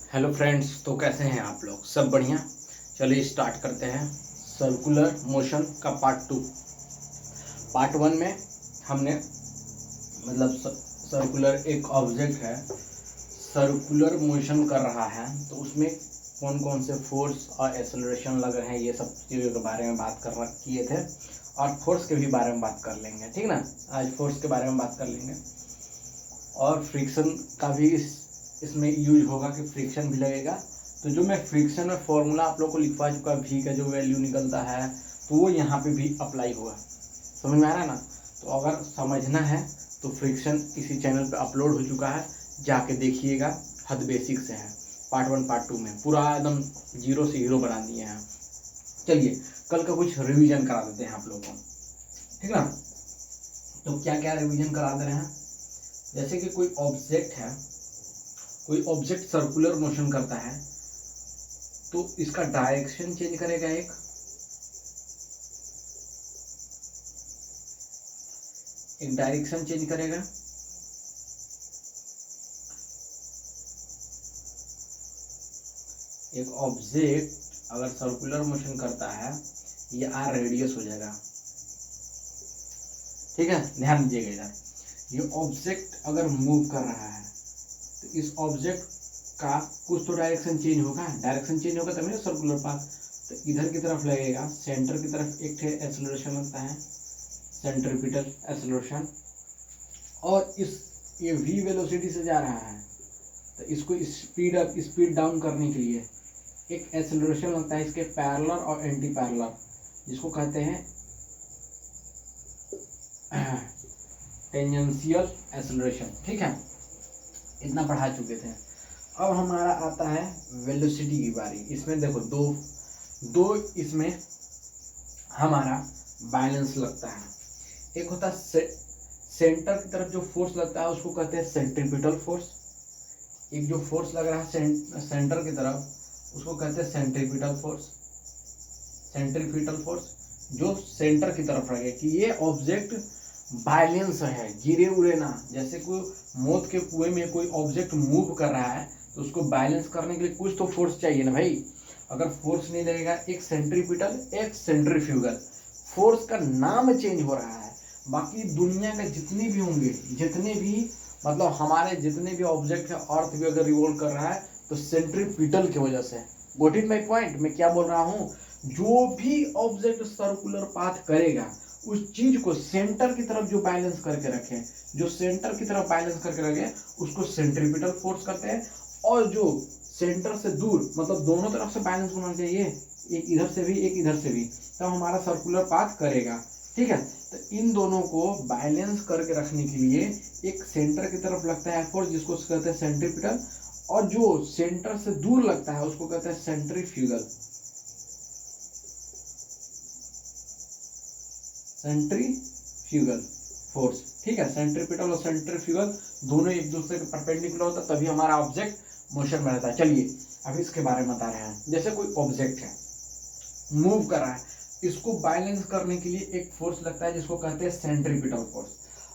Hello friends, तो कैसे हैं आप लोग? सब बढ़िया। चलिए स्टार्ट करते हैं सर्कुलर मोशन का पार्ट 2। पार्ट 1 में हमने सर्कुलर एक ऑब्जेक्ट है, सर्कुलर मोशन कर रहा है, तो उसमें कौन कौन से फोर्स और एक्सेलरेशन लग रहे हैं, ये सब चीज़ों के बारे में बात कर किए थे। और फोर्स के भी बारे में बात कर लेंगे, ठीक ना। आज फोर्स के बारे में बात कर लेंगे और फ्रिक्शन का भी इसमें यूज होगा कि फ्रिक्शन भी लगेगा। तो जो मैं फ्रिक्शन में फॉर्मूला आप लोग को लिखवा चुका, भी का जो वैल्यू निकलता है, तो वो यहाँ पे भी अप्लाई होगा। समझ में आ रहा है ना। तो अगर समझना है तो फ्रिक्शन इसी चैनल पे अपलोड हो चुका है, जाके देखिएगा। हद बेसिक से है, पार्ट 1 पार्ट 2 में पूरा एकदम जीरो से हीरो बना दिए हैं। चलिए कल का कुछ रिवीजन करा देते हैं आप लोग को, ठीक ना। तो क्या क्या रिवीजन करा दे रहे हैं, जैसे कि कोई ऑब्जेक्ट है, कोई ऑब्जेक्ट सर्कुलर मोशन करता है तो इसका डायरेक्शन चेंज करेगा। एक डायरेक्शन चेंज करेगा। एक ऑब्जेक्ट अगर सर्कुलर मोशन करता है, ये आर रेडियस हो जाएगा, ठीक है। ध्यान दीजिएगा इधर, ये ऑब्जेक्ट अगर मूव कर रहा है तो इस ऑब्जेक्ट का कुछ तो डायरेक्शन चेंज होगा। डायरेक्शन चेंज होगा तभी ना सर्कुलर पाथ। तो इधर की तरफ लगेगा, सेंटर की तरफ एक एक्सेलरेशन लगता है, सेंट्रीपिटल एक्सेलरेशन। और ये v वेलोसिटी से जा रहा है, तो इसको स्पीड अप स्पीड डाउन करने के लिए एक एक्सेलरेशन लगता है, इसके पैरेलल और एंटी पैरेलल, जिसको कहते हैं टेंजेंशियल एक्सेलरेशन, ठीक है। इतना पढ़ा चुके थे। अब हमारा आता है वेलोसिटी की बारी। इसमें देखो दो इसमें हमारा बैलेंस लगता है। एक होता है सेंटर की तरफ जो फोर्स लगता है उसको कहते हैं सेंट्रीपिटल फोर्स। एक जो फोर्स लग रहा है सेंटर की तरफ उसको कहते हैं सेंट्रीपिटल फोर्स। सेंट्रीपिटल फोर्स जो सेंटर की तरफ लगे कि ये ऑब्जेक्ट बैलेंस है, गिरे उड़े ना। जैसे कोई मौत के कुएं में कोई ऑब्जेक्ट मूव कर रहा है तो उसको बैलेंस करने के लिए कुछ तो फोर्स चाहिए ना भाई। अगर फोर्स नहीं लगेगा, एक सेंट्रीपिटल एक सेंट्रीफ्यूगल, फोर्स का नाम चेंज हो रहा है। बाकी दुनिया के जितने भी होंगे, जितने भी हमारे जितने भी ऑब्जेक्ट है, अर्थ भी अगर रिवॉल्व कर रहा है तो सेंट्रीपिटल की वजह से। Got it my point? मैं क्या बोल रहा हूँ, जो भी ऑब्जेक्ट सर्कुलर पाथ करेगा उस चीज को सेंटर की तरफ जो बैलेंस करके रखे, जो सेंटर की तरफ बैलेंस करके रखे उसको सेंट्रीपिटल फोर्स करते हैं। और जो सेंटर से दूर दोनों तरफ से बैलेंस होना चाहिए, एक इधर से भी एक इधर से भी, तब हमारा सर्कुलर पाथ करेगा, ठीक है। तो इन दोनों को बैलेंस करके रखने के लिए एक सेंटर की तरफ लगता है फोर्स, जिसको कहते हैं सेंट्रीपिटल, और जो सेंटर से दूर लगता है उसको कहते हैं सेंट्रीफ्यूगल। सेंट्रीफ्यूगल फोर्स, ठीक है। सेंट्रीपिटल और सेंट्रीफ्यूगल दोनों एक दूसरे के परपेंडिकुलर होता है, तभी हमारा ऑब्जेक्ट मोशन में रहता है। चलिए अब इसके बारे में बता रहे हैं। जैसे कोई ऑब्जेक्ट है, मूव कर रहा है, इसको बैलेंस करने के लिए एक फोर्स लगता है जिसको कहते हैं सेंट्रीपिटल फोर्स।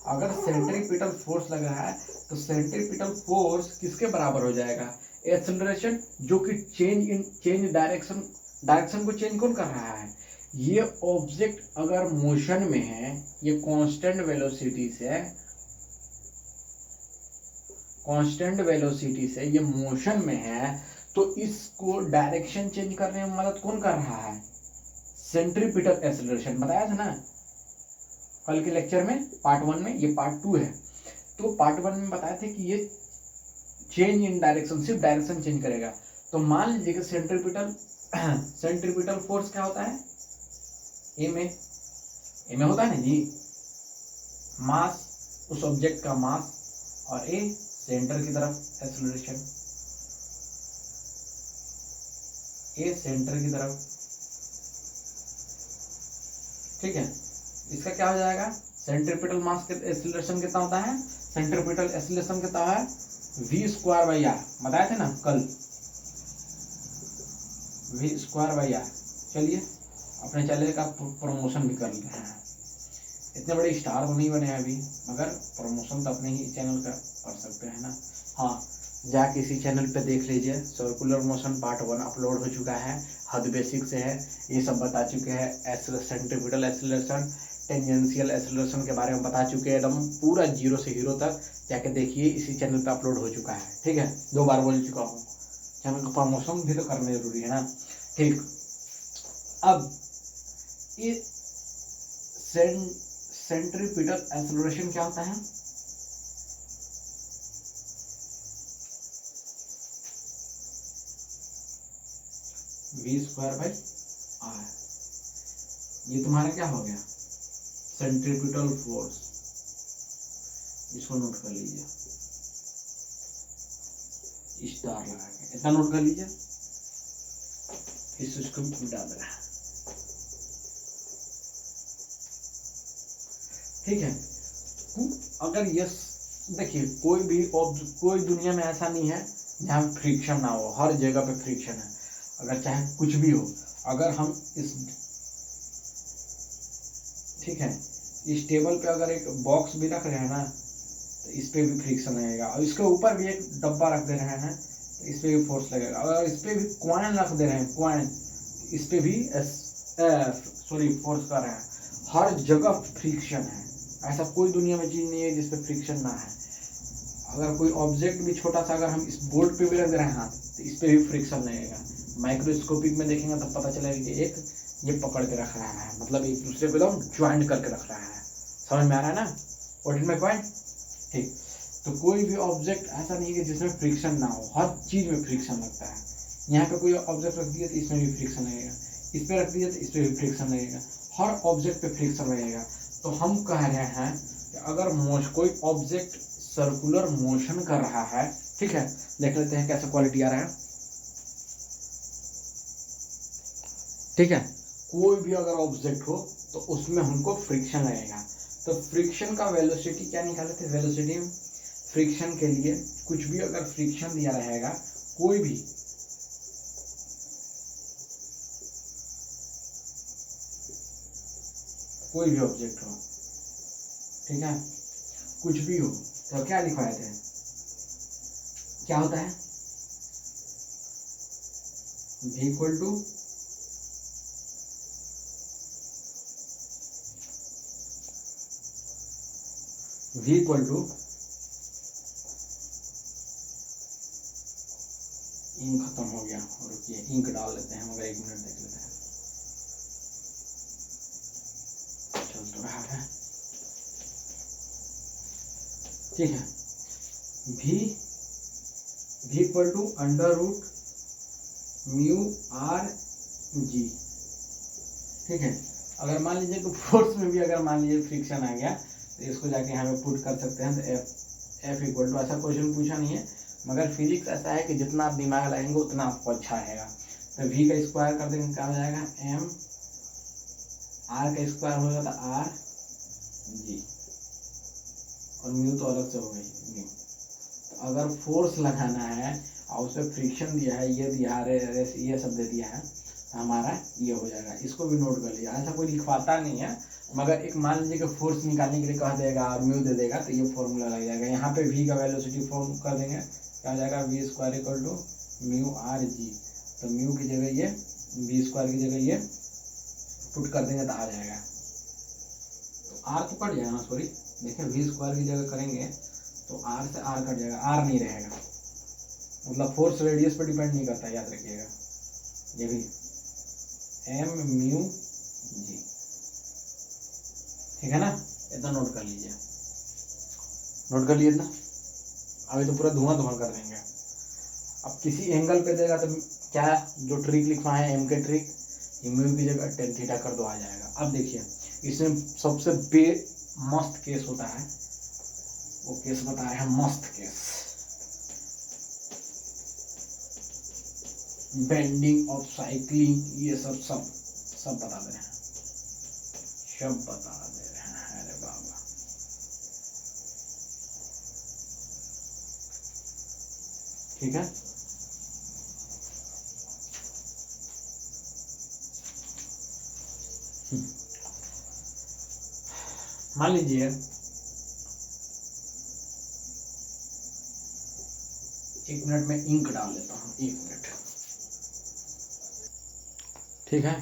अगर सेंट्रीपिटल फोर्स लग रहा है तो सेंट्रीपिटल फोर्स किसके बराबर हो जाएगा? एक्सेलरेशन, जो कि चेंज डायरेक्शन को चेंज कौन कर रहा है? ये ऑब्जेक्ट अगर मोशन में है, ये कांस्टेंट वेलोसिटी से ये मोशन में है, तो इसको डायरेक्शन चेंज करने में मदद कौन कर रहा है? Centripetal acceleration. बताया था ना कल के लेक्चर में, पार्ट 1 में। ये पार्ट 2 है। तो पार्ट 1 में बताए थे कि ये चेंज इन डायरेक्शन, सिर्फ डायरेक्शन चेंज करेगा। तो मान लीजिए कि सेंट्रीपिटल फोर्स क्या होता है? ए में होता है ना जी, मास, उस ऑब्जेक्ट का मास, और ए सेंटर की तरफ एक्सेलरेशन, ए सेंटर की तरफ, ठीक है। इसका क्या हो जाएगा? सेंट्रीपिटल मास के एक्सेलरेशन कितना होता है? सेंट्रीपिटल एक्सेलरेशन कितना है? v²/r। बताए थे ना कल, v²/r। चलिए अपने चैनल का प्रमोशन भी कर रहे हैं। इतने बड़े स्टार तो नहीं बने अभी, मगर प्रमोशन तो अपने ही चैनल का कर सकते हैं ना। हाँ, जाके इसी चैनल पे देख लीजिए। सर्कुलर मोशन पार्ट 1 अपलोड हो चुका है, हद बेसिक से है, ये सब बता चुके हैं। सेंट्रीपिटल एक्सेलरेशन, टेंजेंशियल एक्सेलरेशन के बारे में बता चुके हैं, एकदम पूरा जीरो से हीरो तक जाके देखिए, इसी चैनल पे अपलोड हो चुका है। ठीक है, 2 बार बोल चुका हूँ, चैनल का प्रमोशन भी तो करना जरूरी है ना। ठीक, अब ये सेंट्रीपिटल एक्सेलरेशन क्या होता है? v²/r, ये तुम्हारा क्या हो गया? Centripetal force. इसको नोट कर लीजिए, स्टार लगा के इतना नोट कर लीजिए, इसको मिटा देना। ठीक है, अगर ये देखिए, कोई दुनिया में ऐसा नहीं है जहाँ फ्रिक्शन ना हो, हर जगह पे फ्रिक्शन है। अगर चाहे कुछ भी हो, अगर हम इस, ठीक है, इस टेबल पे अगर एक बॉक्स भी रख रहे हैं ना, तो इस पे भी फ्रिक्शन लगेगा। और इसके ऊपर भी एक डब्बा रख दे रहे हैं, तो इस पे भी फोर्स लगेगा। अगर इस पे भी कॉइन रख दे रहे हैं, कॉइन, इस पे भी फोर्स कर रहे हैं। हर जगह फ्रिक्शन है, ऐसा कोई दुनिया में चीज नहीं है जिसपे फ्रिक्शन ना है। अगर कोई ऑब्जेक्ट भी छोटा सा अगर हम इस बोर्ड पे भी रख दे रहे हैं हाथ, तो इस पे भी फ्रिक्शन लगेगा। माइक्रोस्कोपिक में देखेंगे तब पता चलेगा कि एक ये पकड़ के रख रहा है, मतलब एक दूसरे को एकदम ज्वाइंट करके रख रहा है। समझ में आ रहा है ना? What is my point? ठीक, तो कोई भी ऑब्जेक्ट ऐसा नहीं है कि जिसमें फ्रिक्शन ना हो, हर चीज में फ्रिक्शन लगता है। यहाँ पे कोई ऑब्जेक्ट रख दिया तो इसमें भी फ्रिक्शन लगेगा, इस पे रख दिया तो इस पे भी फ्रिक्शन लगेगा, हर ऑब्जेक्ट पे फ्रिक्शन लगेगा। तो हम कह रहे हैं कि अगर कोई ऑब्जेक्ट सर्कुलर मोशन कर रहा है, ठीक है, देख लेते हैं कैसा क्वालिटी आ रहा है। ठीक है, कोई भी अगर ऑब्जेक्ट हो तो उसमें हमको फ्रिक्शन लगेगा। तो फ्रिक्शन का वेलोसिटी क्या निकाले थे? वेलोसिटी फ्रिक्शन के लिए कुछ भी अगर फ्रिक्शन दिया रहेगा, कोई भी ऑब्जेक्ट हो, ठीक है, कुछ भी हो, तो क्या लिखवाए थे? क्या होता है? v इक्वल टू इंक खत्म हो गया, रुकिए इंक डाल लेते हैं, मगर 1 मिनट देख लेते हैं, चल तो रहा है। ठीक है, v equal to √μ r g। ठीक है, अगर मान लीजिए तो फोर्स में भी अगर मान लीजिए फ्रिक्शन आ गया, तो इसको जाके यहाँ पे पुट कर सकते हैं। तो f इक्वल टू, ऐसा क्वेश्चन पूछा नहीं है, मगर फिजिक्स ऐसा है कि जितना आप दिमाग लगाएंगे उतना आपको अच्छा रहेगा। तो v का स्क्वायर कर देंगे, क्या हो जाएगा? m, r का स्क्वायर हो जाता r g, और म्यू तो अलग से हो गई म्यू। तो अगर फोर्स लगाना है और उसमें फ्रिक्शन दिया है, ये दिया है, ये सब दे दिया है, हमारा ये हो जाएगा। इसको भी नोट कर लिया, ऐसा कोई लिखवाता नहीं है, मगर एक मान लीजिए कि फोर्स निकालने के लिए कह देगा और म्यू दे देगा, तो ये फॉर्मूला लग जाएगा। यहाँ पे v का वेलोसिटी फॉर्म कर देंगे, क्या हो जाएगा? v square equal to mu r g। तो म्यू की जगह ये, v स्क्वायर की जगह ये पुट कर देंगे तो आ जाएगा। तो r तो कट जाएगा ना, सॉरी, देखिए v स्क्वायर की जगह करेंगे तो r से r कट जाएगा, r नहीं रहेगा, मतलब फोर्स रेडियस पर डिपेंड नहीं करता, याद रखिएगा ये भी, m म्यू g। ठीक है ना? इतना नोट कर लीजिए, नोट कर लिए इतना। अभी तो पूरा धुआं कर देंगे। अब किसी एंगल पे देगा तो क्या, जो ट्रिक लिखवा है m के ट्रिक, म्यू की जगह tan थीटा कर दो, आ जाएगा। अब देखिए, इसमें सबसे मस्त केस होता है, वो केस बता रहे हैं, मस्त केस, बेंडिंग ऑफ साइक्लिंग, ये सब बता दे रहे हैं, सब बता दे रहे हैं। अरे बाबा, ठीक है, मान लीजिए 1 मिनट में इंक डाल लेता हूँ, 1 मिनट। ठीक है,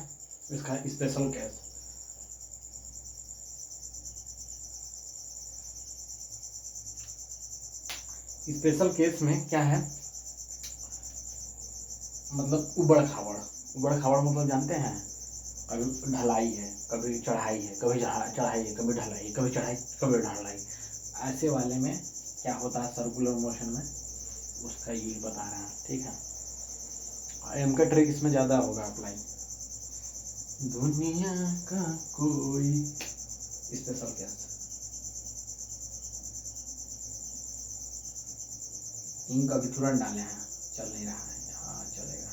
इसका स्पेशल केस। स्पेशल केस में क्या है, मतलब उबड़ खाबड़। उबड़ खाबड़ मतलब जानते हैं, कभी ढलाई है, कभी चढ़ाई है, कभी चढ़ाई है, कभी ढलाई है, कभी चढ़ाई, कभी ढलाई। ऐसे वाले में क्या होता है सर्कुलर मोशन में, उसका यूज बता रहे हैं। ठीक है, एम का ट्रिक इसमें ज़्यादा होगा अप्लाई। दुनिया का कोई स्पेशल केस। इंक अभी तुरंत डाले हैं, चल नहीं रहा है। हाँ चलेगा।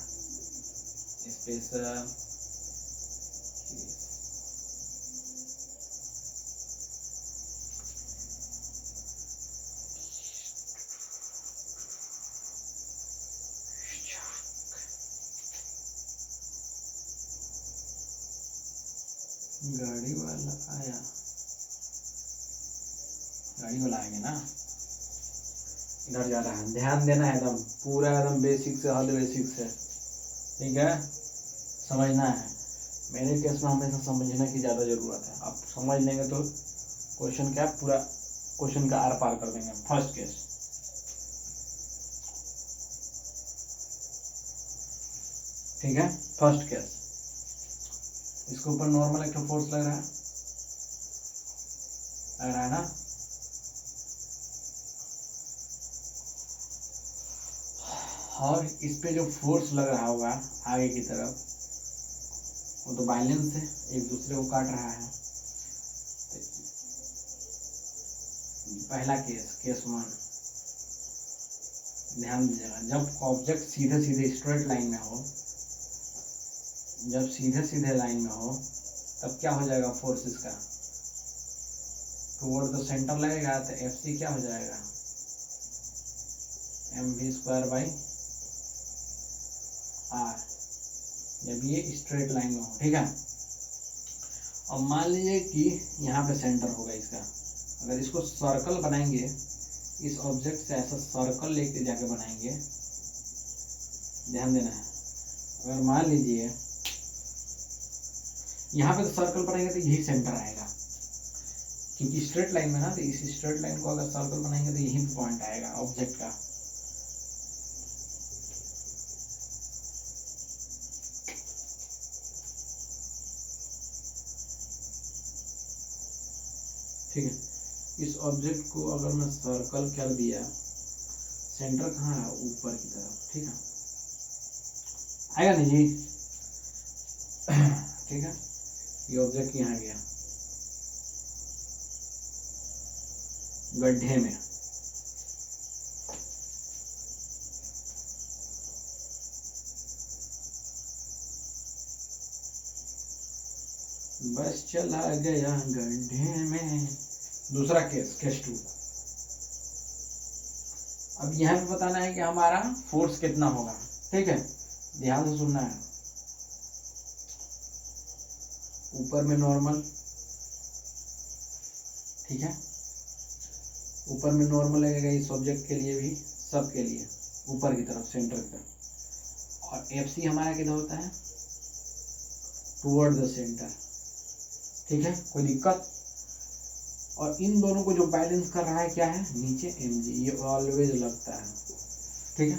स्पेशल गाड़ी वाला आया, गाड़ी वाला आएगा ना, इधर जा रहा है। ध्यान देना है एकदम, पूरा एकदम बेसिक से हद बेसिक से। ठीक है, समझना है। मेरे केस में हमेशा समझने की ज़्यादा ज़रूरत है। आप समझ लेंगे तो क्वेश्चन क्या पूरा क्वेश्चन का आर पार कर देंगे। फर्स्ट केस, ठीक है, फर्स्ट केस। इसके ऊपर नॉर्मल एक फोर्स लग रहा है ना। और इस पे जो फोर्स लग रहा होगा आगे की तरफ, वो तो बैलेंस है, एक दूसरे को काट रहा है। पहला केस, केस 1, ध्यान दीजिएगा। जब ऑब्जेक्ट सीधे सीधे स्ट्रेट लाइन में हो, जब सीधे सीधे लाइन में हो, तब क्या हो जाएगा फोर्स इसका टुवर्ड द सेंटर लगेगा। तो एफ क्या हो जाएगा, mv² बाई आर, जब ये स्ट्रेट लाइन में हो। ठीक है, अब मान लीजिए कि यहाँ पे सेंटर होगा इसका। अगर इसको सर्कल बनाएंगे, इस ऑब्जेक्ट से ऐसा सर्कल लेके जाके बनाएंगे, ध्यान देना है। अगर मान लीजिए यहाँ पे तो सर्कल बनाएंगे तो यही सेंटर आएगा, क्योंकि स्ट्रेट लाइन में ना, तो इस स्ट्रेट लाइन को अगर सर्कल बनाएंगे तो यही पॉइंट आएगा ऑब्जेक्ट का। ठीक है, इस ऑब्जेक्ट को अगर मैं सर्कल कर दिया, सेंटर कहाँ है, ऊपर की तरफ। ठीक है, आएगा नहीं जी। ठीक है, ये ऑब्जेक्ट यहाँ गया गड्ढे में, बस चला गया गड्ढे में। दूसरा केस, केस 2। अब यहाँ पे बताना है कि हमारा फोर्स कितना होगा। ठीक है, ध्यान से सुनना है। ऊपर में नॉर्मल, ठीक है, ऊपर में नॉर्मल लगेगा इस ऑब्जेक्ट के लिए भी, सब के लिए ऊपर की तरफ, सेंटर की तरफ। और एफ सी हमारा किधर होता है, टुवर्ड द सेंटर। ठीक है, कोई दिक्कत। और इन दोनों को जो बैलेंस कर रहा है क्या है, नीचे एम जी, ये ऑलवेज लगता है। ठीक है,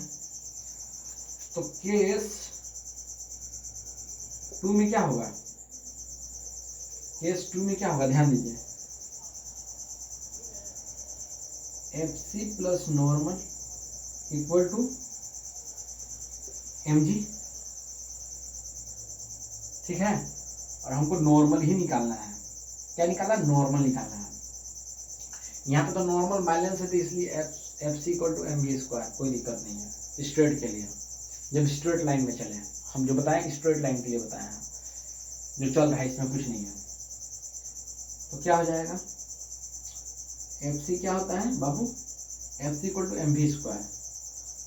तो केस 2 में क्या होगा, केस 2 में क्या होगा, ध्यान दीजिए। F C plus normal equal to M G. ठीक है, और हमको नॉर्मल ही निकालना है। क्या निकालना, नॉर्मल निकालना है। यहाँ पे तो नॉर्मल बैलेंस है, तो इसलिए F C equal to mv², कोई दिक्कत नहीं है स्ट्रेट के लिए। जब स्ट्रेट लाइन में चले, हम जो बताएं स्ट्रेट लाइन के लिए बताए हैं, जो चल रहा है इसमें कुछ नहीं है, तो क्या हो जाएगा, एफ सी क्या होता है बाबू, F C equal to mv²।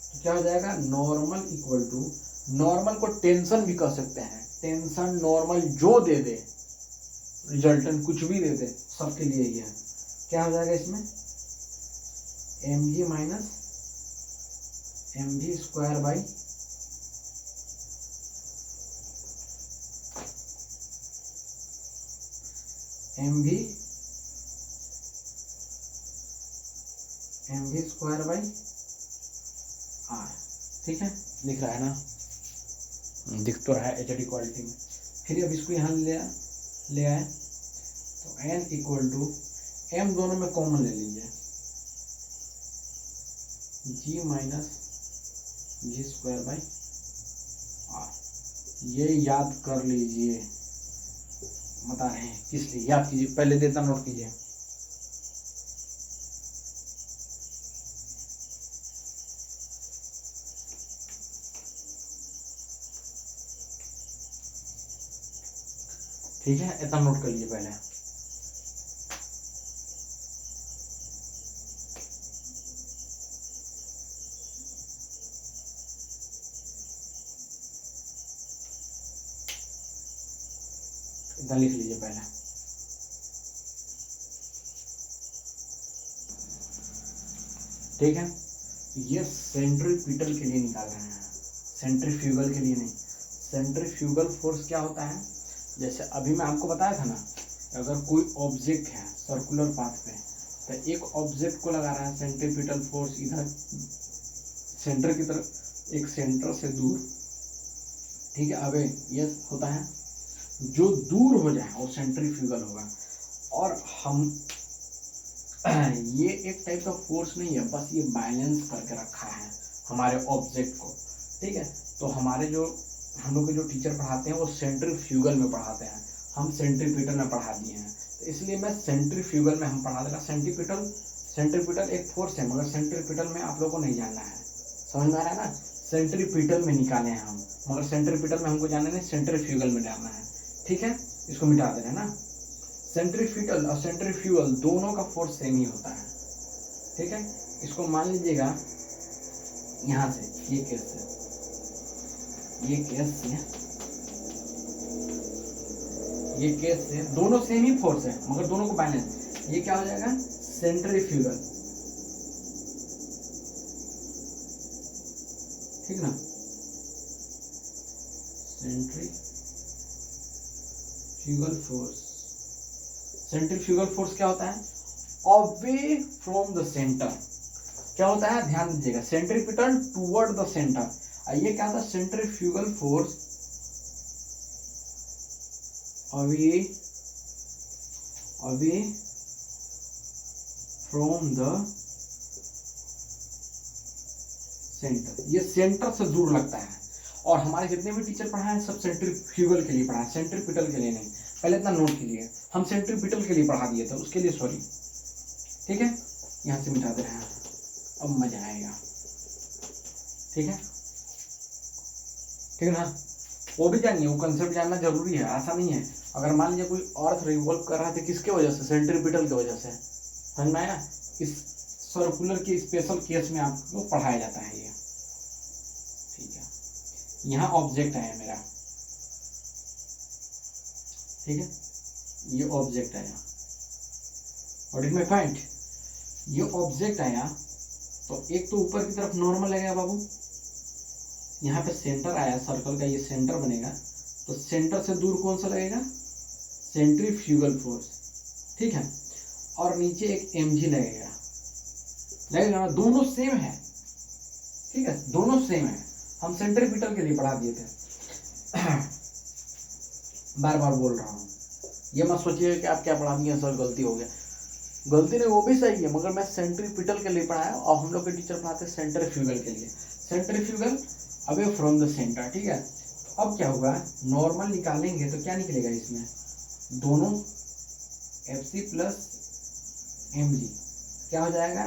तो क्या हो जाएगा, नॉर्मल इक्वल टू, नॉर्मल को टेंशन भी कह सकते हैं, टेंशन नॉर्मल जो दे दे, रिजल्टेंट कुछ भी दे दे, सबके लिए ये है। क्या हो जाएगा इसमें, M G minus mv square by mv square by R. ठीक है, दिख रहा है ना, दिख तो रहा है एचडी क्वालिटी में। फिर अब इसको यहाँ ले आए तो n इक्वल टू m दोनों में कॉमन ले लीजिए, g minus G square by R. ये याद कर लीजिए, बता रहे हैं किस लिए, याद कीजिए, पहले देता नोट कीजिए। ठीक है, इतना नोट कर लीजिए पहले। इतना लिख लीजिए पहले। ठीक है, ये सेंट्रीपिटल के लिए निकाल रहे हैं, सेंट्रीफ्यूगल के लिए नहीं। सेंट्रीफ्यूगल फोर्स क्या होता है, जैसे अभी मैं आपको बताया था ना, अगर कोई ऑब्जेक्ट है सर्कुलर पाथ पे, तो एक ऑब्जेक्ट को लगा रहा है सेंट्रीपिटल फोर्स इधर सेंटर की तरफ, एक सेंटर से दूर। ठीक है, अब ये होता है जो दूर हो जाए वो सेंट्रीफ्यूगल होगा। और हम ये एक टाइप का फोर्स नहीं है, बस ये बैलेंस करके रखा है हमारे ऑब्जेक्ट को। ठीक है, तो हमारे जो हम लोग के जो टीचर पढ़ाते हैं वो सेंट्रीफ्यूगल में पढ़ाते हैं, हम सेंट्रीपिटल में पढ़ा दिए हैं, तो इसलिए मैं सेंट्रीफ्यूगल में हम पढ़ा देगा। सेंट्रीपिटल एक फोर्स है, मगर सेंट्रीपिटल में आप लोग को नहीं जानना है, समझ में आ रहा है ना। सेंट्रीपिटल में निकाले हैं हम, मगर सेंट्रीपिटल में हमको जानना नहीं, सेंट्रीफ्यूगल में जानना है। ठीक है, इसको मिटा दे रहे हैं ना। सेंट्रीपिटल और सेंट्रीफ्यूगल दोनों का फोर्स सेम ही होता है। ठीक है, इसको मान लीजिएगा यहाँ से, ये केस से दोनों सेम ही फोर्स है, मगर दोनों को बैलेंस। ये क्या हो जाएगा, सेंट्रीफ्यूगल। ठीक ना, सेंट्रीफ्यूगल फोर्स। सेंट्रीफ्यूगल फोर्स क्या होता है, अवे फ्रॉम द सेंटर। क्या होता है, ध्यान दीजिएगा, सेंट्रीपिटल टुवर्ड द सेंटर। ये क्या था, centrifugal force away from the centre. ये सेंटर से दूर लगता है, और हमारे जितने भी टीचर पढ़ाए हैं सब सेंट्रीफ्यूगल के लिए पढ़ाए, सेंट्रीपिटल के लिए नहीं। पहले इतना नोट कीजिए, हम सेंट्रीपिटल के लिए पढ़ा दिए थे, उसके लिए सॉरी। ठीक है, यहाँ से मिटा दे रहे हैं, अब मजा आएगा। ठीक है, ठीक है ना, वो भी जानिए, वो कंसेप्ट जानना जरूरी है, ऐसा नहीं है। अगर मान लीजिए कोई अर्थ रिवॉल्व कर रहा है तो किसके वजह से, सेंट्रीपिटल की वजह से, समझ में आया। इस सर्कुलर के स्पेशल केस में आपको पढ़ाया जाता है ये। ठीक है, यहाँ ऑब्जेक्ट आया मेरा, ठीक है, ये ऑब्जेक्ट आया, व्हाट इज माय पॉइंट, ये ऑब्जेक्ट आया तो एक तो ऊपर की तरफ नॉर्मल लगेगा बाबू, यहाँ पे सेंटर आया सर्कल का, ये सेंटर बनेगा, तो सेंटर से दूर कौन सा लगेगा, सेंट्रीफ्यूगल फोर्स। ठीक है, और नीचे एक mg लगेगा ना, दोनों सेम है। ठीक है, दोनों सेम है, हम सेंट्रीपिटल के लिए पढ़ा दिए थे। बार बार बोल रहा हूँ, ये मत सोचिए कि आप क्या पढ़ा दिए सर, गलती हो गया। गलती नहीं, वो भी सही है, मगर मैं सेंट्रीपिटल के लिए पढ़ाया और हम लोग के टीचर पढ़ाते हैं सेंट्रीफ्यूगल के लिए। Centrifugal away from the centre. ठीक है, तो अब क्या होगा, नॉर्मल निकालेंगे तो क्या निकलेगा, इसमें दोनों F C plus M G क्या हो जाएगा,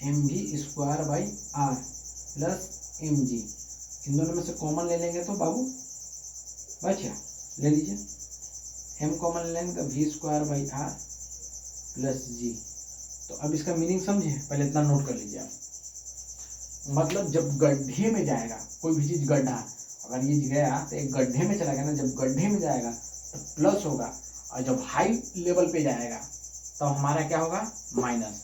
M V square by R plus M G. इन दोनों में से कॉमन ले लेंगे तो बाबू बचा, ले लीजिए, एम कॉमन ले लेंगे तो V square by R plus G. तो अब इसका मीनिंग समझे, पहले इतना नोट कर लीजिए आप। मतलब जब गड्ढे में जाएगा, कोई भी चीज गड्ढा, अगर ये गया तो एक गड्ढे में चला गया ना, जब गड्ढे में जाएगा तो प्लस होगा, और जब हाई लेवल पे जाएगा तो हमारा क्या होगा, माइनस।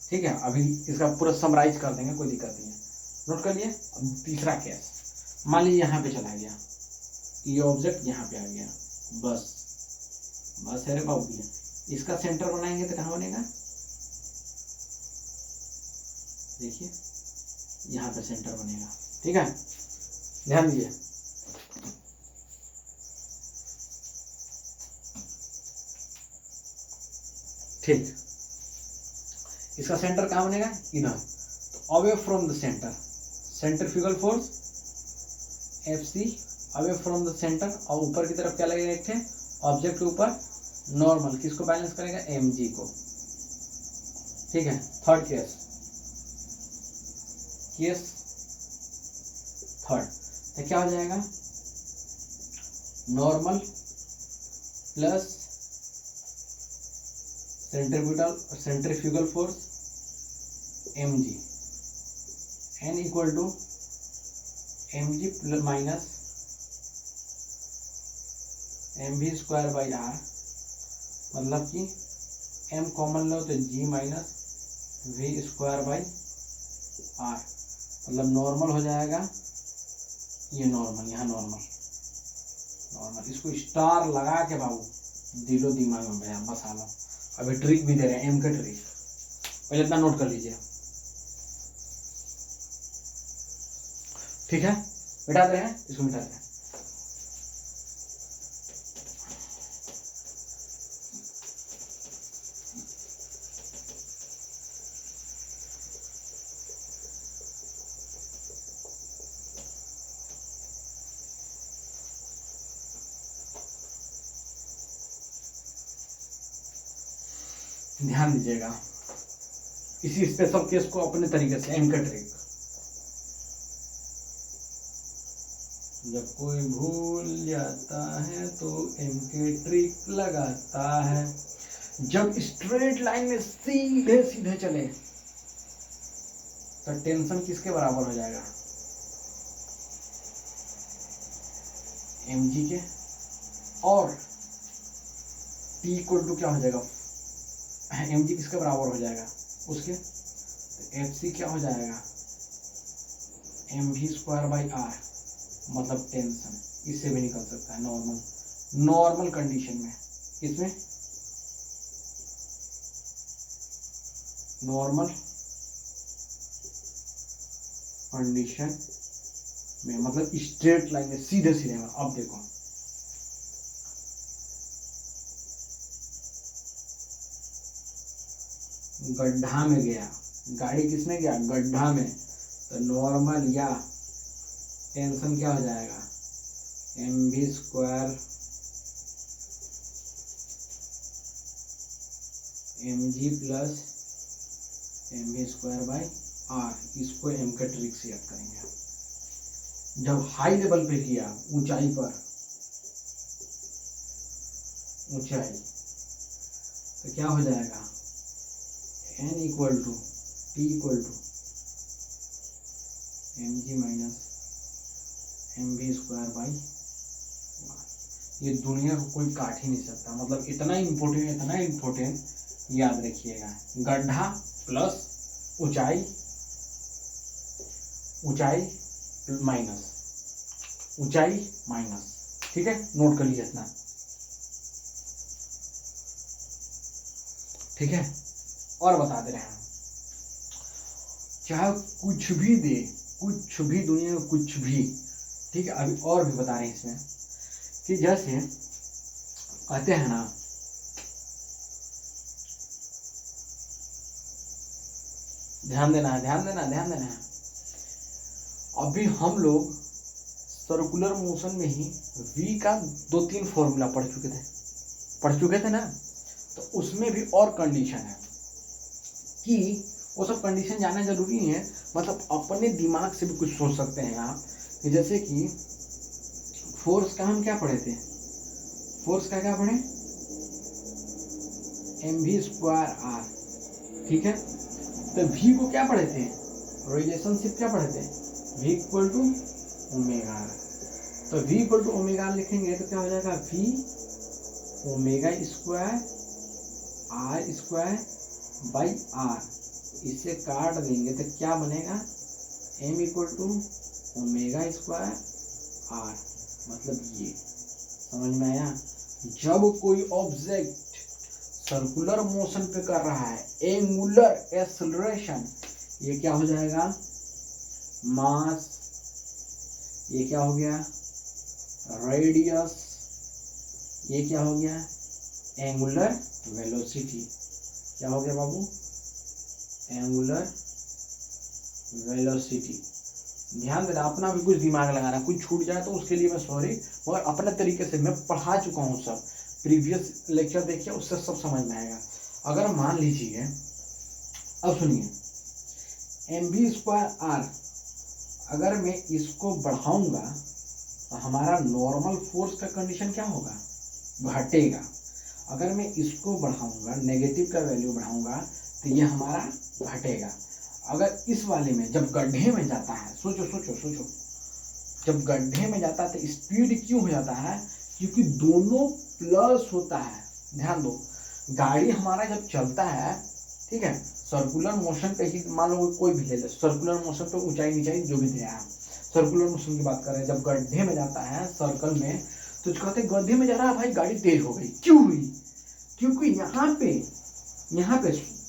ठीक है, अभी इसका पूरा समराइज कर देंगे, कोई दिक्कत नहीं है। नोट कर लिए। अब तीसरा केस, मान लीजिए यहाँ पे चला गया, ये ऑब्जेक्ट यहाँ पे आ गया, बस है रे बाबू भैया। इसका सेंटर बनाएंगे तो कहाँ बनेगा, देखिए यहाँ पे सेंटर बनेगा। ठीक है, ध्यान दीजिए। ठीक, इसका सेंटर कहाँ बनेगा, इधर। तो away from the centre, centrifugal force Fc away from the centre, और ऊपर की तरफ क्या लगेगा, एक थे ऑब्जेक्ट के ऊपर नॉर्मल, किसको बैलेंस करेगा, mg को। ठीक है, थर्ड केस थर्ड, तो क्या हो जाएगा, normal plus centrifugal force mg, n equal to mg minus mv square by R, मतलब कि m कॉमन लो तो g minus v square by R, मतलब नॉर्मल हो जाएगा, ये नॉर्मल, यहाँ नॉर्मल, इसको स्टार लगा के बाबू दिलो दिमाग में भैया बसा लो। अभी ट्रिक भी दे रहे हैं, एम का ट्रिक, पहले इतना नोट कर लीजिए। ठीक है, मिटा दे रहे हैं, इसको मिटा दे रहे हैं। ध्यान दीजिएगा, इसी स्पेशल केस को अपने तरीके से, एम का ट्रिक। जब कोई भूल जाता है तो एम के ट्रिक लगाता है। जब स्ट्रेट लाइन में सीधे सीधे चले तो टेंशन किसके बराबर हो जाएगा, एम जी के, और टी इक्वल टू क्या हो जाएगा, एम जी किसके बराबर हो जाएगा, उसके। एफ सी क्या हो जाएगा, M V square by R, मतलब टेंशन, इससे भी निकल सकता है नॉर्मल कंडीशन में। इसमें नॉर्मल कंडीशन में, मतलब स्ट्रेट लाइन में सीधे सीधे में। अब देखो, गड्ढा में गया, गाड़ी किसमें गया, गड्ढा में, तो नॉर्मल या टेंशन क्या हो जाएगा, M V square M G plus M V square by R. इसको एम का ट्रिक से याद करेंगे। जब हाई लेवल पे किया, ऊंचाई पर, ऊंचाई, तो क्या हो जाएगा, n equal to T equal to M G minus M V square by R. ये दुनिया को कोई काट ही नहीं सकता, मतलब इतना इम्पोर्टेंट याद रखिएगा। गड्ढा प्लस ऊंचाई माइनस, ठीक है, नोट कर लीजिए इतना। ठीक है, और बता दे रहे हैं, चाहे कुछ भी दे, कुछ भी दुनिया में कुछ भी, ठीक है। अभी और भी बता रहे हैं इसमें कि जैसे कहते हैं ना, ध्यान देना है। अभी हम लोग सर्कुलर मोशन में ही v का 2-3 फॉर्मूला पढ़ चुके थे ना, तो उसमें भी और कंडीशन है कि वो सब कंडीशन जानना जरूरी है, मतलब अपने दिमाग से भी कुछ सोच सकते हैं आप। कि जैसे कि फोर्स का हम क्या पढ़े थे, फोर्स का क्या पढ़े, एम वी स्क्वायर आर, ठीक है। तो v को क्या पढ़े थे, रिलेशनशिप क्या पढ़े थे, v इक्वल टू ओमेगा। तो v इक्वल टू ओमेगा लिखेंगे तो क्या हो जाएगा, v omega square R square by R. इसे काट देंगे तो क्या बनेगा, m equal to omega square r, मतलब ये समझ में आया। जब कोई ऑब्जेक्ट सर्कुलर मोशन पे कर रहा है, एंगुलर एक्सेलरेशन, ये क्या हो जाएगा, मास, ये क्या हो गया, रेडियस, ये क्या हो गया, एंगुलर वेलोसिटी। क्या हो गया बाबू, एंगुलर वेलोसिटी। ध्यान देना, अपना भी कुछ दिमाग लगाना, कुछ छूट जाए तो उसके लिए मैं सॉरी, मगर अपने तरीके से मैं पढ़ा चुका हूँ सब, प्रीवियस लेक्चर देखिए, उससे सब समझ में आएगा। अगर मान लीजिए, अब सुनिए, mv स्क्वायर r, अगर मैं इसको बढ़ाऊंगा तो हमारा नॉर्मल फोर्स का कंडीशन क्या होगा, घटेगा। अगर मैं इसको बढ़ाऊंगा, नेगेटिव का वैल्यू बढ़ाऊंगा, तो ये हमारा घटेगा। अगर इस वाले में जब गड्ढे में जाता है, सोचो सोचो सोचो, जब गड्ढे में जाता है तो स्पीड क्यों हो जाता है, क्योंकि दोनों प्लस होता है। ध्यान दो, गाड़ी हमारा जब चलता है, ठीक है, सर्कुलर मोशन पे ही, मान लो कोई भी ले ले, सर्कुलर मोशन पे ऊंचाई नीचाई जो भी दिया है, सर्कुलर मोशन की बात कर रहे हैं, जब गड्ढे में जाता है सर्कल में, तो कहते हैं गड्ढे में जा रहा है भाई, गाड़ी तेज हो गई। क्यों हुई, क्योंकि यहाँ पे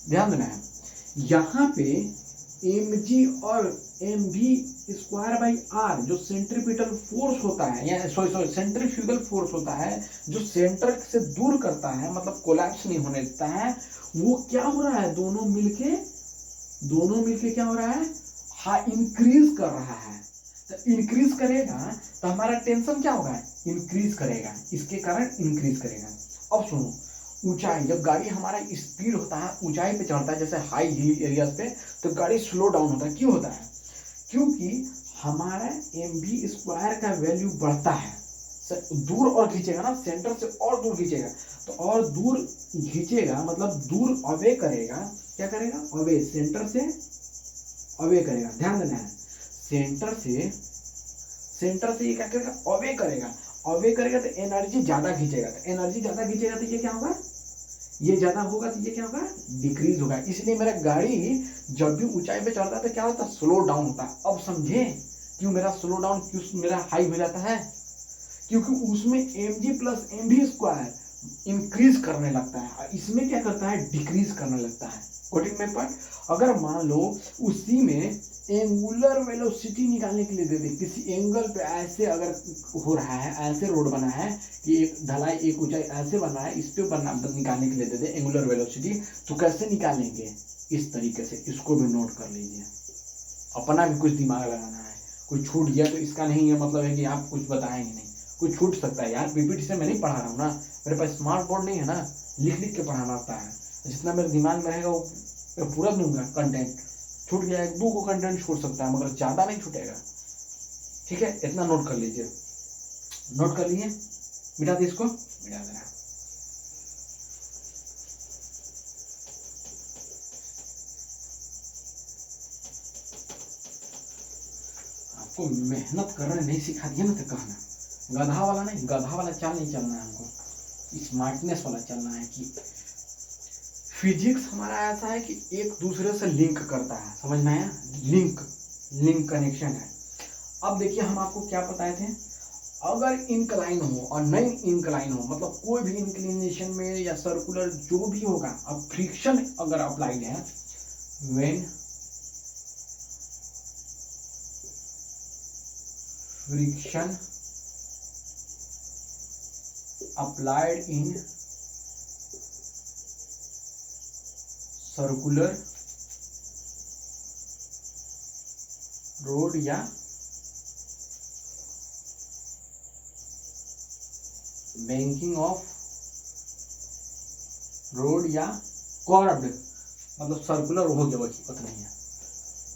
ध्यान देना है, यहाँ पे mg और mv स्क्वायर बाई r जो सेंट्रीपिटल फोर्स होता है, या सॉरी सेंट्रीफ्यूगल फोर्स होता है, जो सेंटर से दूर करता है, मतलब कोलैप्स नहीं होने देता है, वो क्या हो रहा है, दोनों मिलके क्या हो रहा है, हाँ, इंक्रीज कर रहा है। तो इंक्रीज करेगा तो हमारा टेंशन क्या होगा, इंक्रीज करेगा, इसके कारण इंक्रीज करेगा। अब सुनो, ऊंचाई, जब गाड़ी हमारा स्पीड होता है, ऊंचाई पे चढ़ता है, जैसे हाई हिल एरियाज पे, तो गाड़ी स्लो डाउन होता है। क्यों होता है, क्योंकि हमारा mv स्क्वायर का वैल्यू बढ़ता है, दूर और खींचेगा ना, सेंटर से और दूर खींचेगा, तो और दूर खींचेगा मतलब दूर अवे करेगा। क्या करेगा, अवे, सेंटर से अवे करेगा। ध्यान देना है, सेंटर से ये क्या करेगा, अवे करेगा। अवे करेगा तो एनर्जी ज्यादा खींचेगा, तो एनर्जी ज्यादा खींचेगा तो ये क्या होगा, ये ज्यादा होगा तो ये क्या होगा, डिक्रीज होगा। इसलिए मेरा गाड़ी जब भी ऊंचाई पे चढ़ता है तो क्या होता है, स्लो डाउन होता है। अब समझे क्यों मेरा स्लो डाउन, क्यों मेरा हाई हो जाता है, क्योंकि उसमें mg plus mv square increase करने लगता है, इसमें क्या करता है, डिक्रीज करने लगता है। कोटिंग में पर अगर मान लो उसी में एंगुलर वेलोसिटी निकालने के लिए दे दे, किसी एंगल पे ऐसे अगर हो रहा है, ऐसे रोड बना है कि एक ढलाई, एक ऊंचाई ऐसे बना है, इस पे निकालने के लिए दे दे एंगुलर वेलोसिटी, तो कैसे निकालेंगे, इस तरीके से। इसको भी नोट कर लीजिए, अपना भी कुछ दिमाग लगाना है। कुछ छूट गया तो इसका नहीं है मतलब है कि आप कुछ बताएंगे नहीं, कुछ छूट सकता है यार, पीपीटी से मैं नहीं पढ़ा रहा हूँ ना, मेरे पास स्मार्ट बोर्ड नहीं है ना, लिख के पढ़ाना होता है। जितना मेरे दिमाग में रहेगा वो पूरा दूंगा कंटेंट। छूट गया, एक दो को कंटेंट छूट सकता है, मगर ज्यादा नहीं छूटेगा। ठीक है, इतना नोट कर लीजिए, नोट कर लिए, मिटा दे इसको, मिटा देना। आपको मेहनत करने नहीं सिखा दिया ना तो कहना, गधा वाला नहीं, गधा वाला चाल नहीं चलना है हमको, स्मार्टनेस वाला चलना है। कि फिजिक्स हमारा ऐसा है कि एक दूसरे से लिंक करता है, समझ में आया, लिंक कनेक्शन है। अब देखिए, हम आपको क्या बताए थे, अगर इंक्लाइन हो और नहीं इंक्लाइन हो, मतलब कोई भी इंक्लिनेशन में या सर्कुलर जो भी होगा, अब फ्रिक्शन अगर अप्लाइड है, when friction applied in circular road या बैंकिंग ऑफ रोड या कर्व्ड, मतलब सर्कुलर हो गया, वही उतना ही है।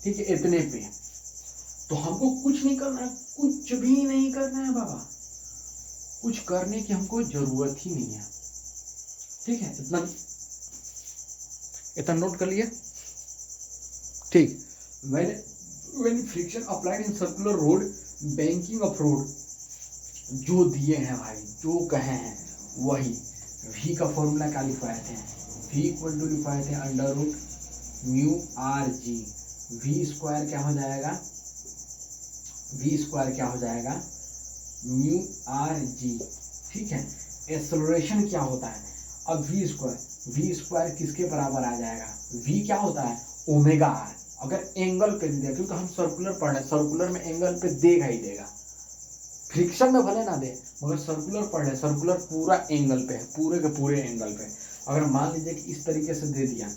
ठीक है, इतने पे तो हमको कुछ नहीं करना है, कुछ भी नहीं करना है बाबा, कुछ करने की हमको जरूरत ही नहीं है। ठीक है, इतना नोट कर लिया। ठीक, when friction applied in circular road, banking of road, जो दिए हैं भाई, जो कहे हैं वही। v का फॉर्मूला क्या लिखवाए थे, v इक्वल टू लिखवाए थे under root mu R G, v square क्या हो जाएगा, वी स्क्वायर क्या हो जाएगा, म्यू आर जी, ठीक है। एक्सेलरेशन क्या होता है, अब वी स्क्वायर किसके बराबर आ जाएगा, वी क्या होता है ओमेगा आर। अगर एंगल पे दे दिया, क्योंकि हम सर्कुलर पढ़ रहे हैं, सर्कुलर में एंगल पे देगा ही देगा, फ्रिक्शन में भले ना दे, मगर सर्कुलर पढ़ रहे, सर्कुलर पूरा एंगल पे है, पूरे के पूरे एंगल पे। अगर मान लीजिए कि इस तरीके से दे दिया,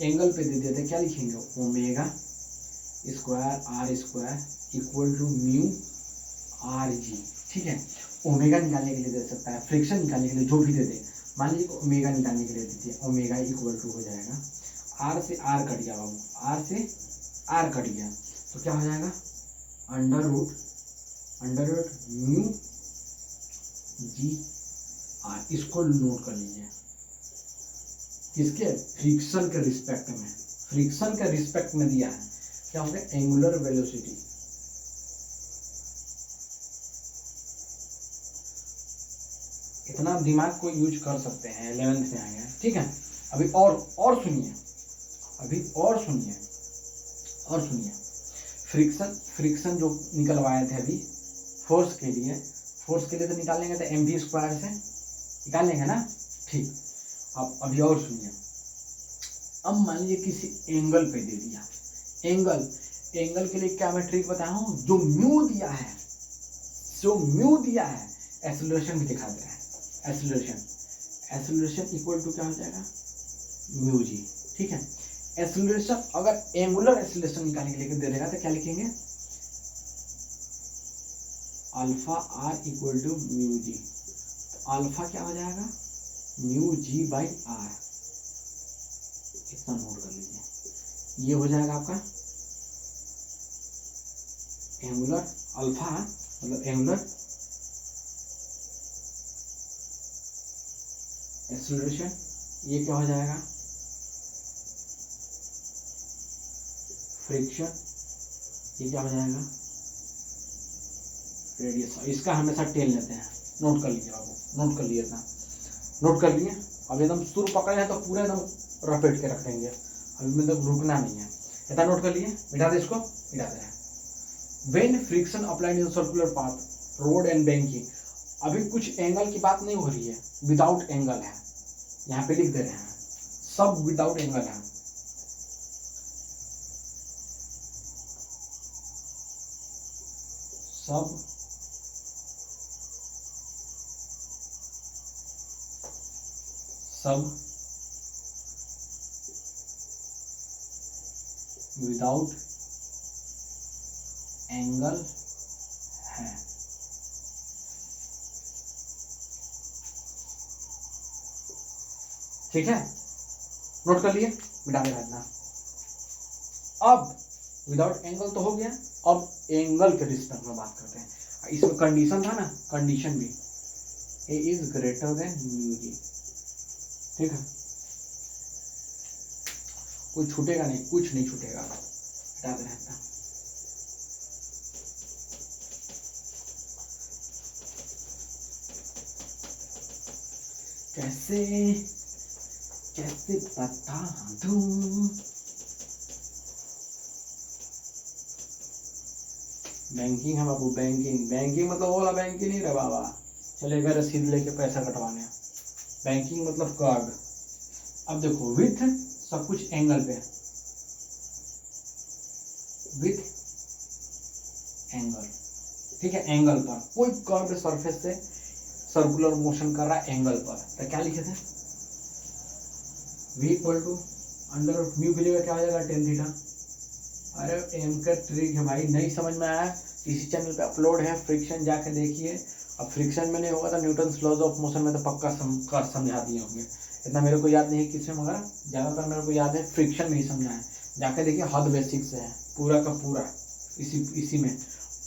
एंगल पे दे दिया, तो क्या लिखेंगे, omega square R square equal to mu R G, ठीक है। ओमेगा निकालने के लिए दे सकता है, फ्रिक्शन निकालने के लिए जो भी दे दे, मान लीजिए ओमेगा निकालने के लिए दे दिया, ओमेगा इक्वल टू हो जाएगा, आर से आर कट गया बाबू, आर से आर कट गया, तो क्या हो जाएगा, under root mu G R. इसको नोट कर लीजिए, किसके, फ्रिक्शन के रिस्पेक्ट में, फ्रिक्शन के रिस्पेक्ट में दिया है, क्या हो गया, एंगुलर वेलोसिटी। इतना दिमाग को यूज कर सकते हैं, 11th में आएंगे, ठीक है। अभी और सुनिए, अभी और सुनिए, फ्रिक्शन जो निकलवाए थे अभी फोर्स के लिए तो निकाल लेंगे, तो एम वी स्क्वायर से निकाल लेंगे ना, ठीक। अब अभी और सुनिए, अब मान लीजिए किसी एंगल पे दे दिया, एंगल के लिए क्या मैं ट्रिक बताया हूँ, जो म्यू दिया है एक्सेलरेशन भी दिखा दे रहा है, एक्सेलरेशन इक्वल टू क्या हो जाएगा, म्यू जी, ठीक है। एक्सेलरेशन अगर एंगुलर एक्सेलरेशन निकालने के लिए दे देगा, तो क्या लिखेंगे, alpha R equal to mu G, तो अल्फा क्या हो जाएगा, म्यू जी बाई आर। इतना नोट कर लीजिए, ये हो जाएगा आपका एंगुलर अल्फा, मतलब एंगुलर एक्सेलरेशन, ये क्या हो जाएगा, फ्रिक्शन, ये क्या हो जाएगा, रेडियस। इसका हमेशा टेल लेते हैं, नोट कर लीजिए बाबू, नोट कर लिए इतना, नोट कर लिए। अब एकदम सुर पकड़े हैं तो पूरे एकदम रपेट के रख देंगे, अभी मतलब रुकना नहीं है, इतना नोट कर लिए, मिटा दे इसको, मिटा दे। When friction applied in circular path road and banking, अभी कुछ एंगल की बात नहीं हो रही है, विदाउट एंगल है, यहाँ पे लिख दे रहे हैं, सब विदाउट एंगल है, सब विदाउट एंगल है। ठीक है, नोट कर लिए, मिटा दे रखना। अब विदाउट एंगल तो हो गया, अब एंगल के रिस्पेक्ट में बात करते हैं। इसमें कंडीशन था ना, कंडीशन भी ए is greater than mu G, ठीक है, कोई छूटेगा नहीं, कुछ नहीं छूटेगा, मिटा दे रखना। कैसे बता दूं, बैंकिंग है बाबू, बैंकिंग मतलब वो वाला बैंक ही नहीं रहा बाबा, चले गए रसीद लेके पैसा कटवाने, बैंकिंग मतलब कार्ड। अब देखो विथ सब कुछ एंगल पे, विथ एंगल, ठीक है, एंगल पर कोई कर्व सरफेस से सर्कुलर मोशन कर रहा है एंगल पर, तो क्या लिखे थे, v equal to under mu के लिए क्या हो जाएगा, टेन थीटा। अरे एम का ट्रिक है भाई, नहीं समझ में आया, इसी चैनल पे अपलोड है, फ्रिक्शन जाके देखिए। अब फ्रिक्शन में नहीं होगा तो न्यूटन लॉज ऑफ मोशन में तो पक्का समझा दिए होंगे, इतना मेरे को याद नहीं है किसमें, मगर ज़्यादातर मेरे को याद है फ्रिक्शन में ही समझा है। जाके देखिए, हद बेसिक से है पूरा का पूरा, इसी में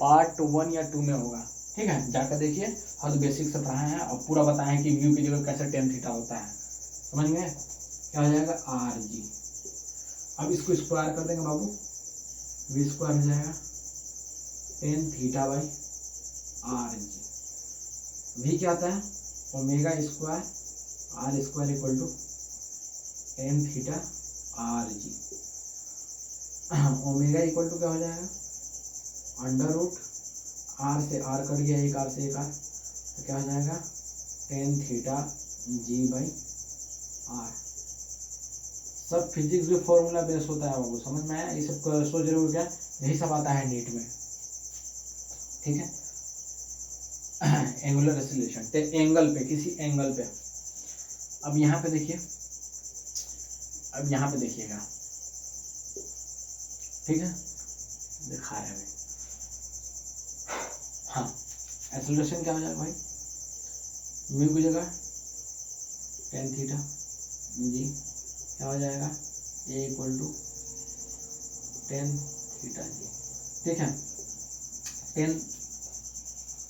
पार्ट 1 या 2 में होगा, ठीक है, जाकर देखिए, हद बेसिक से पढ़ाए हैं और पूरा बताए हैं कि म्यू की जगह कैसे टेन थीटा होता है, समझ गए, क्या हो जाएगा आर जी। अब इसको स्क्वायर कर देंगे बाबू, वी स्क्वायर हो जाएगा tan theta by R G. V क्या आता है, omega square R square equal to tan theta R G. Omega equal to क्या हो जाएगा, अंडर रूट आर से आर कट गया, एक आर से एक आर, तो क्या हो जाएगा tan theta G by R. सब फिजिक्स भी फॉर्मूला बेस होता है, आपको समझ में आया? ये सब सोच रहे हो क्या, यही सब आता है नीट में, ठीक है। एंगुलर एक्सीलरेशन एंगल पे, किसी एंगल पे। अब यहाँ पे देखिए, अब यहाँ पे देखिएगा, ठीक है, दिखा रहे अभी। हाँ, एक्सीलरेशन क्या हो जाएगा भाई, म्यू की जगह टेन थीटा जी क्या हो जाएगा ए इक्वल टू टेन थीटा जी, ठीक है,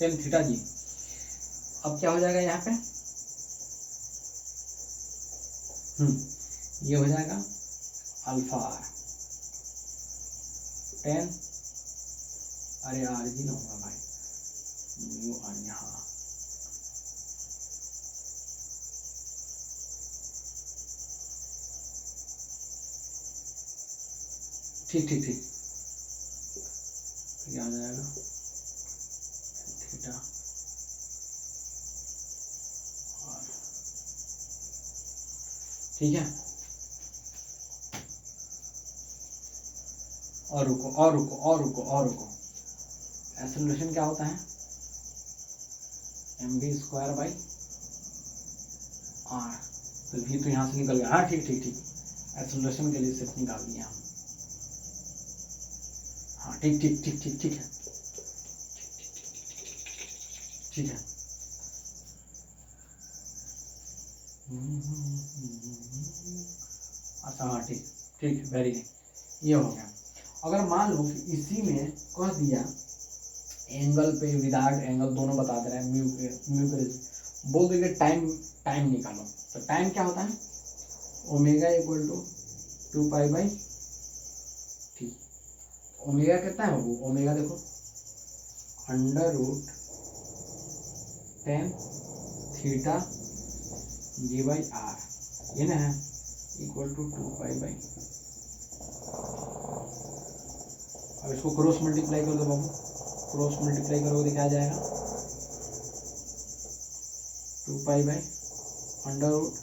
टेन थीटा जी। अब क्या हो जाएगा यहाँ पे, ये हो जाएगा अल्फा आर टेन, अरे आर जी ना होगा भाई, म्यू आर यहाँ, ठीक ठीक ठीक, क्या आ जाएगा थीटा आर, ठीक है। और रुको और रुको और रुको और रुको, एक्सेलरेशन क्या होता है M V square by R, तो भी तो यहाँ से निकल गया, हाँ ठीक ठीक ठीक, एक्सेलरेशन के लिए सिर्फ निकाल दिया हम, हाँ ठीक ठीक ठीक ठीक ठीक है, ठीक है। अच्छा हाँ ठीक ठीक, वेरी गुड, ये हो गया। अगर मान लो कि इसी में कह दिया एंगल पे विदाउट एंगल दोनों बता दे रहा है, म्यू के बोल देंगे टाइम निकालो, तो टाइम क्या होता है omega equal to 2 pi by T. Omega कितना है वो, ओमेगा देखो under root tan theta G by R, ये ना है इक्वल टू 2 पाई बाई। अब इसको क्रॉस मल्टीप्लाई कर दो बाबू, क्रॉस मल्टीप्लाई करोगे क्या आ जाएगा 2 pi by under root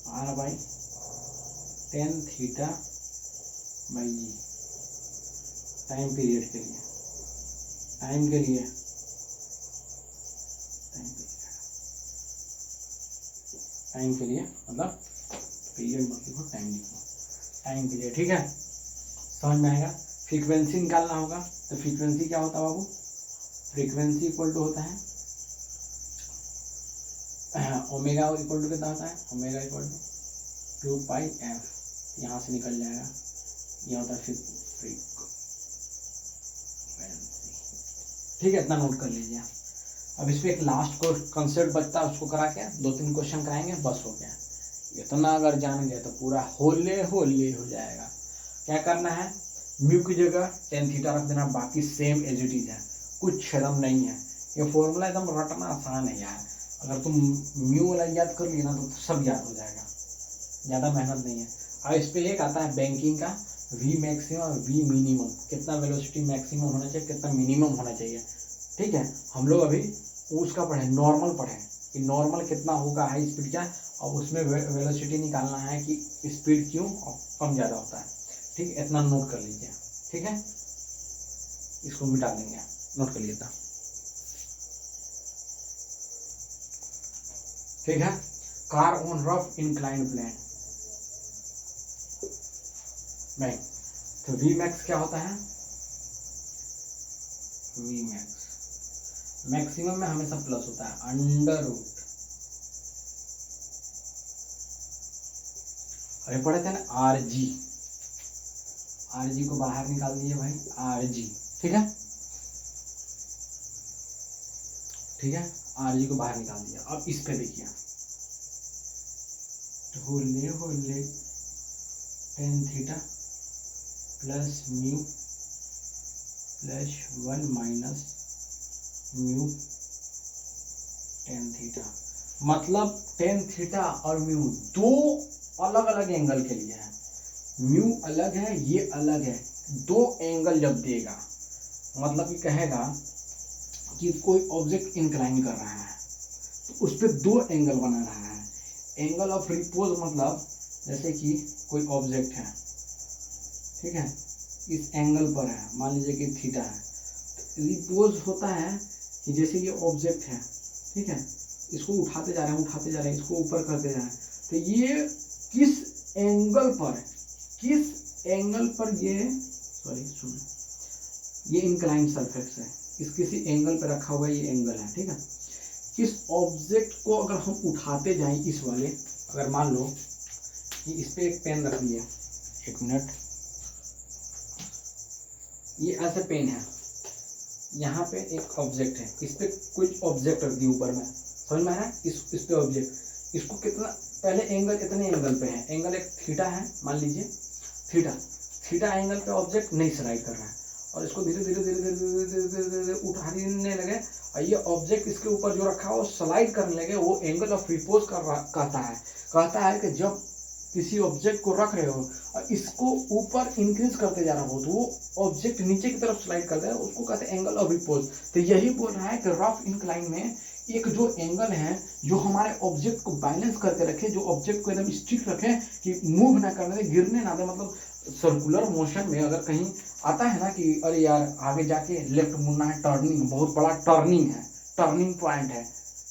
R by tan theta by G, time period के लिए, टाइम के लिए टाइम के लिए मतलब पीरियड मत लिखो, टाइम लिखो, टाइम पीरियड, ठीक है, समझ में आएगा। फ्रीक्वेंसी निकालना होगा, तो फ्रीक्वेंसी क्या होता है बाबू, फ्रीक्वेंसी इक्वल टू होता है ओमेगा इक्वल टू कितना होता है, omega equal to 2 pi F, यहाँ से निकल जाएगा, ये होता है फ्रीक्वेंसी, ठीक है, इतना नोट कर लीजिए। अब इस पर एक लास्ट को कंसेप्ट बचता है, उसको करा के 2-3 क्वेश्चन कराएंगे, बस हो गया। इतना अगर जान गए तो पूरा होले होले हो जाएगा। क्या करना है, म्यू की जगह टेन थीटा रख देना, बाकी सेम एज इट इज है, कुछ शर्म नहीं है, ये फॉर्मूला एकदम रटना आसान है यार, अगर तुम म्यू वाला याद कर लिया ना तो सब याद हो जाएगा, ज़्यादा मेहनत नहीं है। और इस पर एक आता है बैंकिंग का वी मैक्सिमम और वी मिनिमम, कितना वेलोसिटी मैक्सिमम होना चाहिए, कितना मिनिमम होना चाहिए, ठीक है। हम लोग अभी उसका पढ़े, नॉर्मल पढ़े कि नॉर्मल कितना होगा हाई स्पीड का, और उसमें वेलोसिटी निकालना है कि स्पीड क्यों और कम ज़्यादा होता है, ठीक है, इतना नोट कर लीजिए, ठीक है, इसको मिटा देंगे, नोट कर लीजिए, ठीक है। Car on rough inclined plane नहीं, तो वी मैक्स क्या होता है, वी मैक्स मैक्सिमम में हमेशा प्लस होता है अंडर रूट, अरे पढ़े थे ना आर जी, आर जी को बाहर निकाल दिए भाई, आर जी, ठीक है, ठीक है, आर जी को बाहर निकाल दिया। अब इस पे देखिए होले होले tan theta plus mu plus 1 minus mu tan theta, मतलब टेन थीटा और म्यू दो अलग अलग एंगल के लिए है, म्यू अलग है ये अलग है, दो एंगल जब देगा मतलब कि कहेगा कि कोई ऑब्जेक्ट इंक्लाइन कर रहा है तो उस पर दो एंगल बना रहा है। एंगल ऑफ रिपोज मतलब जैसे कि कोई ऑब्जेक्ट है, ठीक है, इस एंगल पर है, मान लीजिए कि थीटा है। तो रिपोज होता है कि जैसे ये ऑब्जेक्ट है, ठीक है, इसको उठाते जा रहे हैं, इसको ऊपर करते जा रहे हैं, तो ये किस एंगल पर ये सुनो, ये इंक्लाइन सरफेस है, इस किसी एंगल पर रखा हुआ ये एंगल है, ठीक है। इस ऑब्जेक्ट को अगर हम उठाते जाएं इस वाले, अगर मान लो कि इस पे एक पेन रख लिया, एक मिनट, ये ऐसे पेन है, यहाँ पे एक ऑब्जेक्ट है, इस पे कुछ ऑब्जेक्ट रख दिया ऊपर में, समझ में आ रहा है, इस पे ऑब्जेक्ट, इसको कितना पहले एंगल इतने एंगल पे है, एंगल एक थीटा है, मान लीजिए थीटा एंगल पे ऑब्जेक्ट नहीं स्लाइड कर रहा है, और इसको धीरे धीरे उठाने लगे, और ये ऑब्जेक्ट इसके ऊपर जो रखा है वो स्लाइड करने लगे, वो एंगल ऑफ रिपोज कहता है कि जब किसी ऑब्जेक्ट को रख रहे हो और इसको ऊपर इंक्रीज करते जा रहा हो तो वो ऑब्जेक्ट नीचे की तरफ स्लाइड करता है, उसको कहते हैं एंगल ऑफ रिपोज। तो यही बोल रहा है कि रफ इंक्लाइन में एक जो एंगल है जो हमारे ऑब्जेक्ट को बैलेंस करके रखे, जो ऑब्जेक्ट को एकदम स्टिक रखे कि मूव ना करने दे, गिरने ना दे, मतलब सर्कुलर मोशन में अगर कहीं आता है ना कि अरे यार आगे जाके लेफ्ट मुड़ना है, टर्निंग, बहुत बड़ा टर्निंग पॉइंट है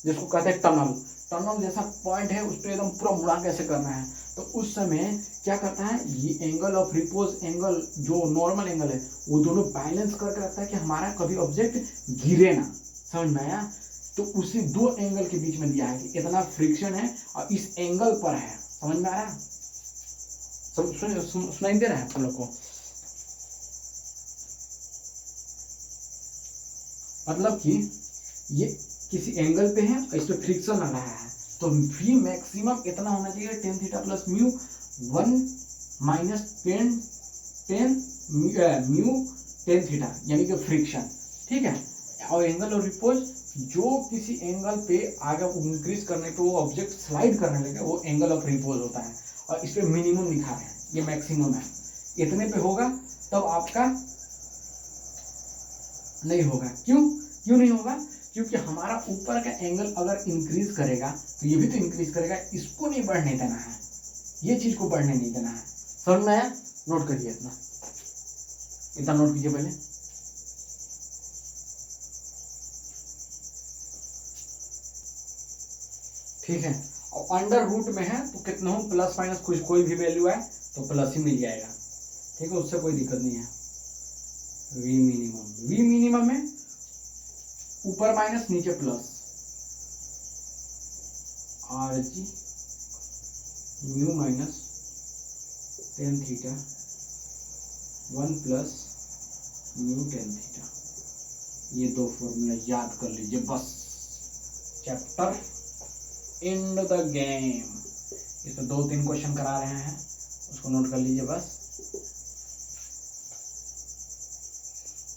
जिसको कहते हैं टनल जैसा पॉइंट है, उस पर एकदम पूरा मुड़ा कैसे करना है, तो उस समय क्या करता है, ये एंगल ऑफ रिपोज एंगल जो नॉर्मल एंगल है वो दोनों बैलेंस करके रखता है कि हमारा कभी ऑब्जेक्ट गिरे ना, समझ में आया। तो उसी दो एंगल के बीच में दिया है कि इतना फ्रिक्शन है और इस एंगल पर है, समझ में आया, सुनाई दे रहा है तुम लोग को, मतलब कि ये किसी एंगल पे है और इस पे फ्रिक्शन आ रहा है, तो V मैक्सिमम इतना होना चाहिए tan theta plus mu 1 minus mu tan theta, यानी कि फ्रिक्शन, ठीक है। और एंगल ऑफ रिपोज जो किसी एंगल पे आगे इंक्रीज करने पे वो ऑब्जेक्ट स्लाइड करने लगे, वो एंगल ऑफ रिपोज होता है, और इस पे मिनिमम लिखा है, ये मैक्सिमम है, इतने पे होगा तब आपका नहीं होगा। क्यों नहीं होगा, क्योंकि हमारा ऊपर का एंगल अगर इंक्रीज करेगा तो ये भी तो इंक्रीज करेगा, इसको नहीं बढ़ने देना है, ये चीज को बढ़ने नहीं देना है, समझ में आया। नोट करिए, इतना नोट कीजिए पहले, ठीक है। और अंडर रूट में है तो कितना हो, प्लस माइनस कुछ कोई भी वैल्यू है तो प्लस ही मिल जाएगा, ठीक है, उससे कोई दिक्कत नहीं है। वी मिनिमम में ऊपर माइनस नीचे plus, R G mu minus tan theta 1 plus mu tan theta, ये दो फॉर्मूला याद कर लीजिए बस, चैप्टर एंड द गेम। इसमें 2-3 क्वेश्चन करा रहे हैं, उसको नोट कर लीजिए बस,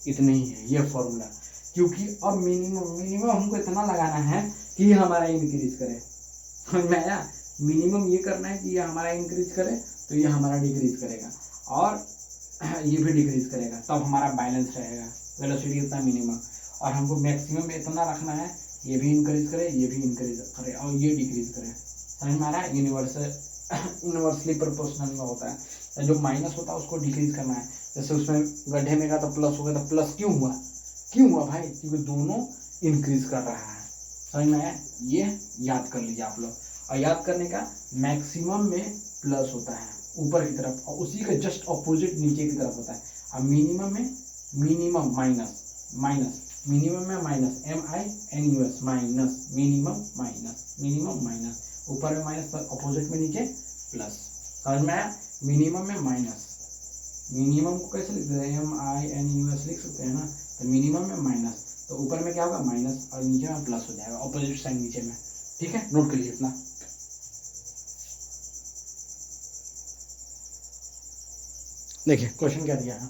इतने ही है ये फॉर्मूला, क्योंकि अब मिनिमम हमको इतना लगाना है कि ये हमारा इंक्रीज करे, समझ में आया। मिनिमम ये करना है कि ये हमारा इंक्रीज करे तो ये हमारा डिक्रीज करेगा, और ये भी डिक्रीज करेगा, तब हमारा बैलेंस रहेगा, वेलोसिटी इतना मिनिमम। और हमको मैक्सिमम में इतना रखना है, ये भी इंक्रीज करे, ये भी इंक्रीज करे, और ये डिक्रीज करे, समझ में आ रहा है। यूनिवर्सली प्रोपोर्शनल में होता है, जो माइनस होता है उसको डिक्रीज करना है, जैसे उसमें गड्ढे में का तो प्लस हो गया, तो प्लस क्यों हुआ भाई, क्योंकि दोनों इंक्रीज कर रहा है, समझ में आया। ये याद कर लीजिए आप लोग, और याद करने का मैक्सिमम में प्लस होता है ऊपर की तरफ, और उसी का जस्ट ऑपोजिट नीचे की तरफ होता है, और मिनिमम में minimum minus MINUS minus, minimum minus, ऊपर में माइनस, ऑपोजिट में नीचे प्लस, समझ में आया। मिनिमम में माइनस, मिनिमम को कैसे लिखते हैं, MINUS लिख सकते हैं ना, तो मिनिमम में माइनस, तो ऊपर में क्या होगा माइनस और नीचे में प्लस हो जाएगा, ऑपोजिट साइड नीचे में, ठीक है। नोट कर लीजिए इतना। देखिए क्वेश्चन क्या दिया है,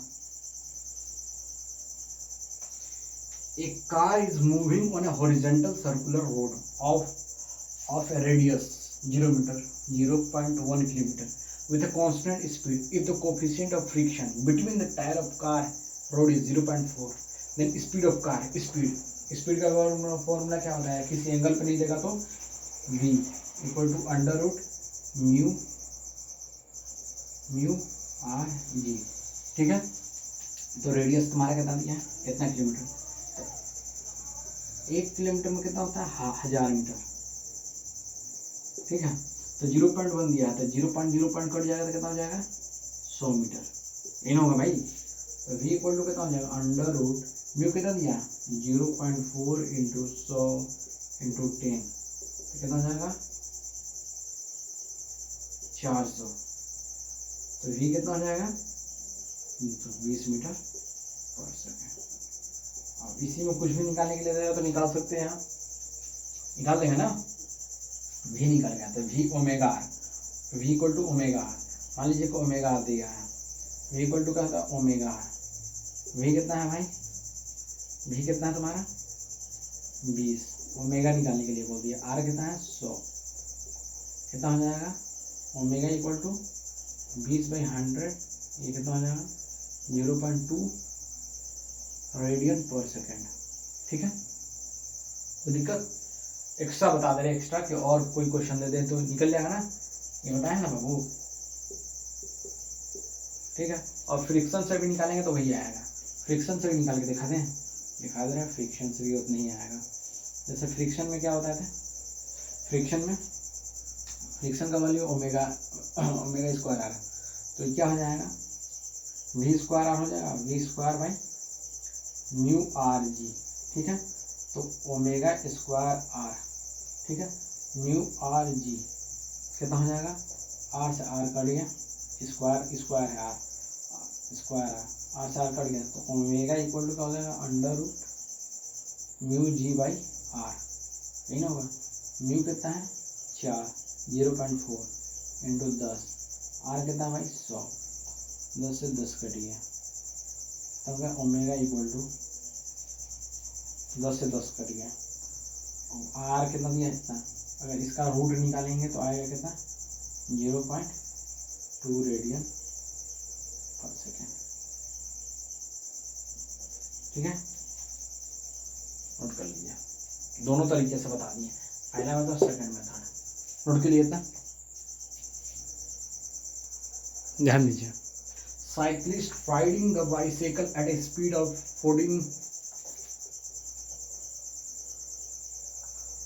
A car is moving on a horizontal circular road of a radius 0 meter 0.1 kilometer with a constant speed. If the coefficient of friction between the tire of car road is 0.4, then speed speed का formula क्या होता है, किसी angle पे नहीं देगा तो v equal to under root mu R G. ठीक है, तो रेडियस तुम्हारा कितना दिया है, कितना किलोमीटर, तो 1 किलोमीटर में कितना होता है 1000 मीटर। ठीक है, तो 0.1 दिया है तो 0.0 कट जाएगा तो कितना हो जाएगा 100 मीटर, ये ना होगा भाई। तो v इक्वल टू कितना हो जाएगा अंडर रूट म्यू कितना दिया 0.4 इंटू 100 इंटू 10, तो कितना हो जाएगा 400। तो v कितना हो जाएगा 20 मीटर पर सेकेंड। अब इसी में कुछ भी निकालने के लिए रहेगा तो निकाल सकते हैं, निकाल देंगे ना, v निकल गया तो v omega R, v equal to omega R, मान लीजिए को ओमेगा आर दिया है, v इक्वल टू क्या था ओमेगा आर, v कितना है भाई, v कितना है तुम्हारा 20, ओमेगा निकालने के लिए बोल दिया, r कितना है 100, कितना हो जाएगा ओमेगा इक्वल टू 20/100, ये कितना हो जाएगा 0.2 रेडियन पर सेकेंड। ठीक है, तो दिक्कत एक्स्ट्रा बता दे रहे एक्स्ट्रा कि और कोई क्वेश्चन दे दे तो निकल जाएगा ना, ये बताए ना बाबू। ठीक है, और फ्रिक्शन से भी निकालेंगे तो वही आएगा, फ्रिक्शन से भी निकाल के दिखा दें, दिखा दे रहे हैं, फ्रिक्शन से भी उतना ही आएगा। जैसे फ्रिक्शन में क्या होता है, फ्रिक्शन में फ्रिक्शन का वैल्यू ओमेगा स्क्वायर आ रहा है, तो क्या हो जाएगा v स्क्वायर आर हो जाएगा, v square by mu R G. ठीक है, तो ओमेगा स्क्वायर आर, ठीक है, म्यू आर जी कितना हो जाएगा, आर से आर कट गया, स्क्वायर है आर, स्क्वायर आर से आर कट गया, तो ओमेगा इक्वल टू क्या हो जाएगा under root mu G by R, यही ना होगा। म्यू कितना है 4, 0.4 इंटू 10, आर कितना है भाई 100, 10 से 10 कट गया, तब क्या ओमेगा इक्वल टू 10 से 10 कट गया, आर कितना दिया इतना, अगर इसका रूट निकालेंगे तो आएगा कितना 0.2 रेडियन पर सेकेंड। ठीक है, नोट कर लीजिए, दोनों तरीके से बता दिए, पहला मेथड सेकंड मेथड, नोट के लिए इतना ध्यान दीजिए। Cyclist riding the bicycle at a speed of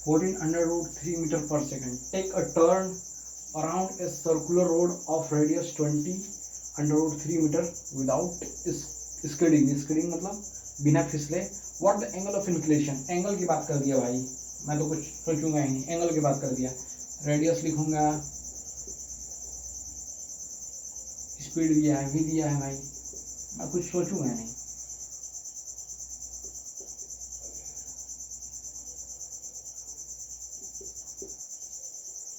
14 under root 3 meter per second. Take a turn around a circular road of radius 20 under root 3 meter without skidding. Skidding मतलब बिना फिसले. What the angle of inclination? Angle की बात कर दिया भाई, मैं तो कुछ सोचूंगा ही नहीं, एंगल की बात कर दिया. रेडियस लिखूंगा, स्पीड दिया है, v दिया है भाई, मैं कुछ सोचूंगा नहीं.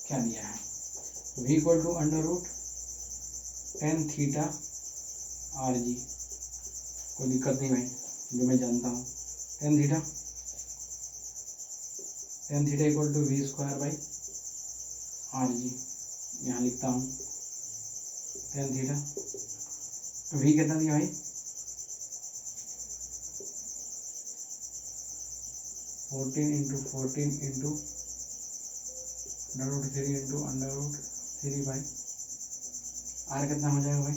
क्या दिया है, v equal to under root tan theta R G. कोई दिक्कत नहीं भाई, जो मैं जानता हूँ. tan theta equal to v square by R G. यहाँ लिखता हूँ tan थीटा, v कितना दिया भाई 14 into 14 into under root 3 into under root 3 by R कितना हो जाएगा भाई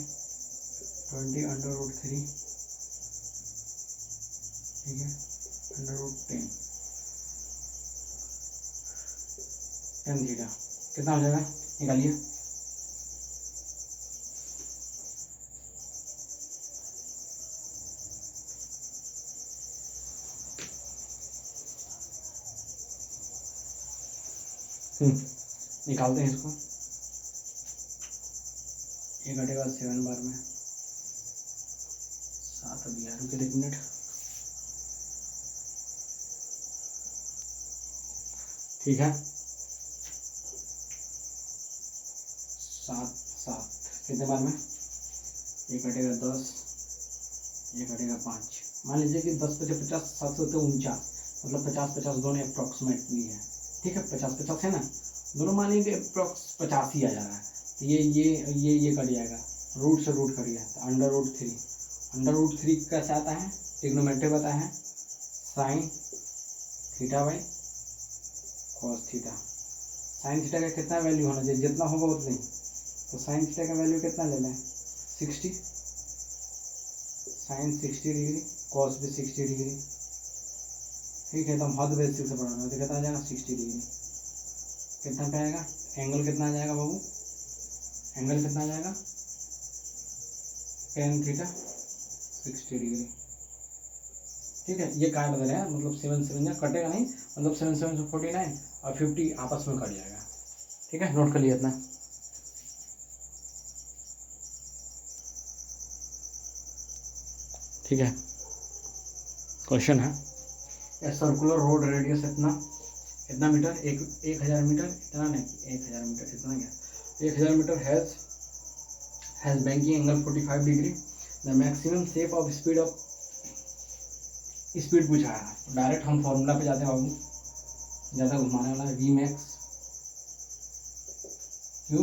20 अंडर रूट 3, ठीक है, अंडर रूट 10 tan थीटा कितना हो जाएगा, निकालिए. निकालते हैं इसको. ये घटेगा 7 बार में 7 अभी यार, रुके 1 मिनट. ठीक है, 7 कितने बार में, ये घटेगा 10, ये घटेगा 5. मान लीजिए कि 10 × 50 749, मतलब 50 दोनों अप्रॉक्सीमेटली है. ठीक है, 50 है ना, दोनों मान लीजिए अप्रॉक्स 50 ही आ जा रहा है. तो ये कट जाएगा, रूट से रूट कट गया, तो अंडर रूट 3 कैसे आता है, ट्रिग्नोमेट्री पता है, sine theta by cos theta. Sine theta का कितना वैल्यू होना चाहिए, जितना होगा उतनी, तो साइन थीटा का वैल्यू कितना लेना है 60, साइन 60 डिग्री, कॉस भी 60 डिग्री। ठीक है, तो हम हद बेसिक से पढ़ा रहे हैं, तो कितना आ जाएगा 60 डिग्री। कितना पे आएगा एंगल, कितना आ जाएगा बाबू, एंगल कितना आ जाएगा टेन थीटा 60 डिग्री। ठीक है, ये काय बदल रहे हैं, मतलब 7 7 या कटेगा नहीं, मतलब 7 7 से 49 और 50 आपस में कट जाएगा। ठीक है, नोट कर लिया इतना। ठीक है, क्वेश्चन है, ए सर्कुलर रोड रेडियस इतना मीटर, 1000 मीटर, इतना नहीं 1000 मीटर, इतना क्या 1000 metre has banking angle 45 degree. The maximum shape of speed पूछा है, डायरेक्ट हम फॉर्मूला पे जाते हैं बाबू, ज़्यादा घुमाने वाला है, V max Q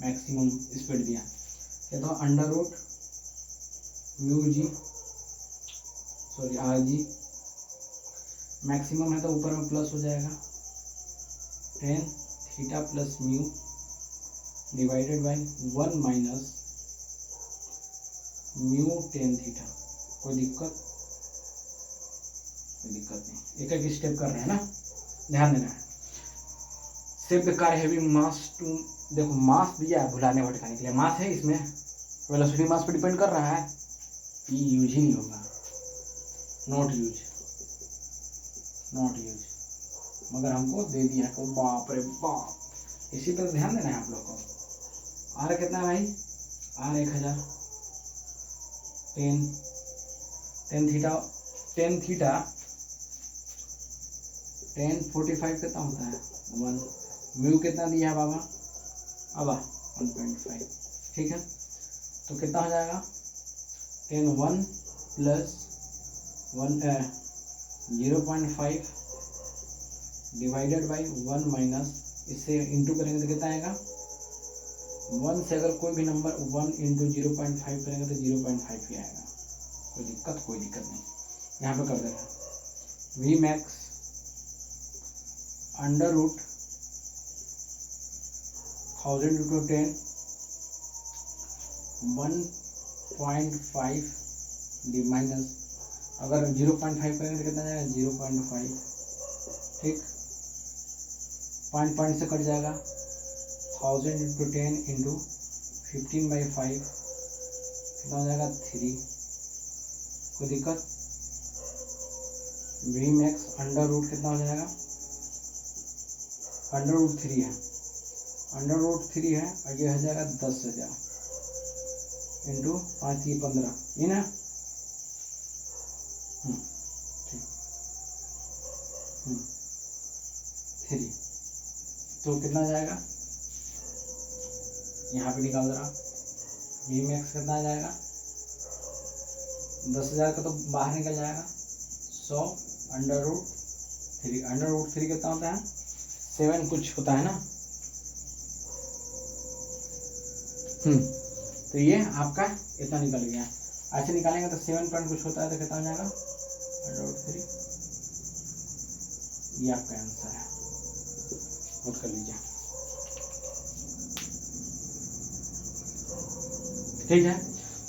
maximum speed दिया, ये तो under root mu g sorry R g, maximum है तो ऊपर में प्लस हो जाएगा 10 theta plus mu divided by 1 minus mu 10 theta. कोई दिक्कत नहीं, एक एक स्टेप कर रहे हैं ना, ध्यान देना है। Save the car having mass two, देखो मास दिया है भुलाने भटकाने के लिए, मास है इसमें, वेलोसिटी मास पे डिपेंड कर रहा है, ये यूज ही नहीं होगा, नॉट यूज, मगर हमको दे दिया तो बाप रे बाप, इसी पर ध्यान देना है आप लोग को। आर कितना है भाई, आर 1000, 10 थीटा 10 45 कितना होता है 1, म्यू कितना दिया है बाबा, अब 1.5। ठीक है, तो कितना हो जाएगा 10 1 प्लस 0.5 डिवाइडेड बाई 1 माइनस, इससे इंटू करेंगे तो कितना आएगा 1 से अगर कोई भी नंबर 1 इंटू 0.5 करेंगे तो 0.5 ही आएगा, कोई दिक्कत नहीं। यहाँ पे कर देगा V max under root 1000 into 10 1.5 D minus, अगर 0.5 करेंगे तो कितना जाएगा 0.5। ठीक, 5 से कट जाएगा 1000 इंटू 10 इंटू 15/5 कितना हो जाएगा 3। कोई दिक्कत, वी मैक्स अंडर रूट कितना हो जाएगा, अंडर रूट 3 है, और ये हो जाएगा 10,000 इंटू 5 15, ये ना। ठीक, 3, तो कितना आ जाएगा, यहाँ पे निकाल रहा, वी मैक्स कितना आ जाएगा 10,000 का तो बाहर निकल जाएगा 100 अंडर रूट 3 कितना होता है 7 कुछ होता है ना। तो ये आपका इतना निकल गया, ऐसे निकालेंगे तो 7 पॉइंट कुछ होता है तो कितना हो जाएगा अंडर रूट 3, ये आपका आंसर है, नोट कर लीजिए। ठीक है,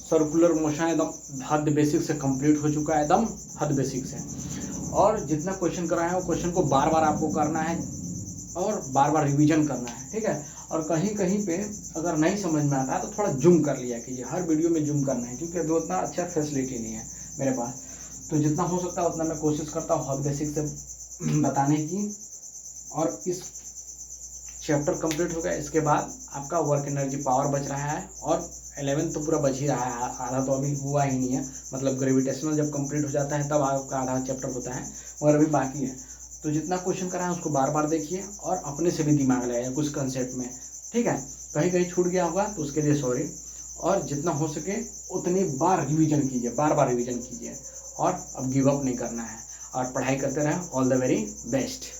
सर्कुलर मोशन एकदम हद बेसिक से कंप्लीट हो चुका है, एकदम हद बेसिक से, और जितना क्वेश्चन कराया है वो क्वेश्चन को बार बार आपको करना है और बार बार रिवीजन करना है। ठीक है, और कहीं कहीं पे अगर नहीं समझ में आता है तो थोड़ा जूम कर लिया कीजिए, हर वीडियो में जूम करना है, क्योंकि अभी उतना अच्छा फैसिलिटी नहीं है मेरे पास, तो जितना हो सकता है उतना मैं कोशिश करता हूँ हद बेसिक से बताने की। और इस चैप्टर कंप्लीट हो गया, इसके बाद आपका वर्क एनर्जी पावर बच रहा है, और 11 तो पूरा बच ही रहा है, आधा तो अभी हुआ ही नहीं है, मतलब ग्रेविटेशनल जब कंप्लीट हो जाता है तब आपका आधा चैप्टर होता है, मगर अभी बाकी है। तो जितना क्वेश्चन करा है उसको बार बार देखिए और अपने से भी दिमाग लगाइए कुछ कंसेप्ट में। ठीक है, कहीं कहीं छूट गया होगा तो उसके लिए सॉरी, और जितना हो सके उतनी बार रिवीजन कीजिए, बार बार रिवीजन कीजिए, और अब गिव अप नहीं करना है, और पढ़ाई करते रहें। All the very best.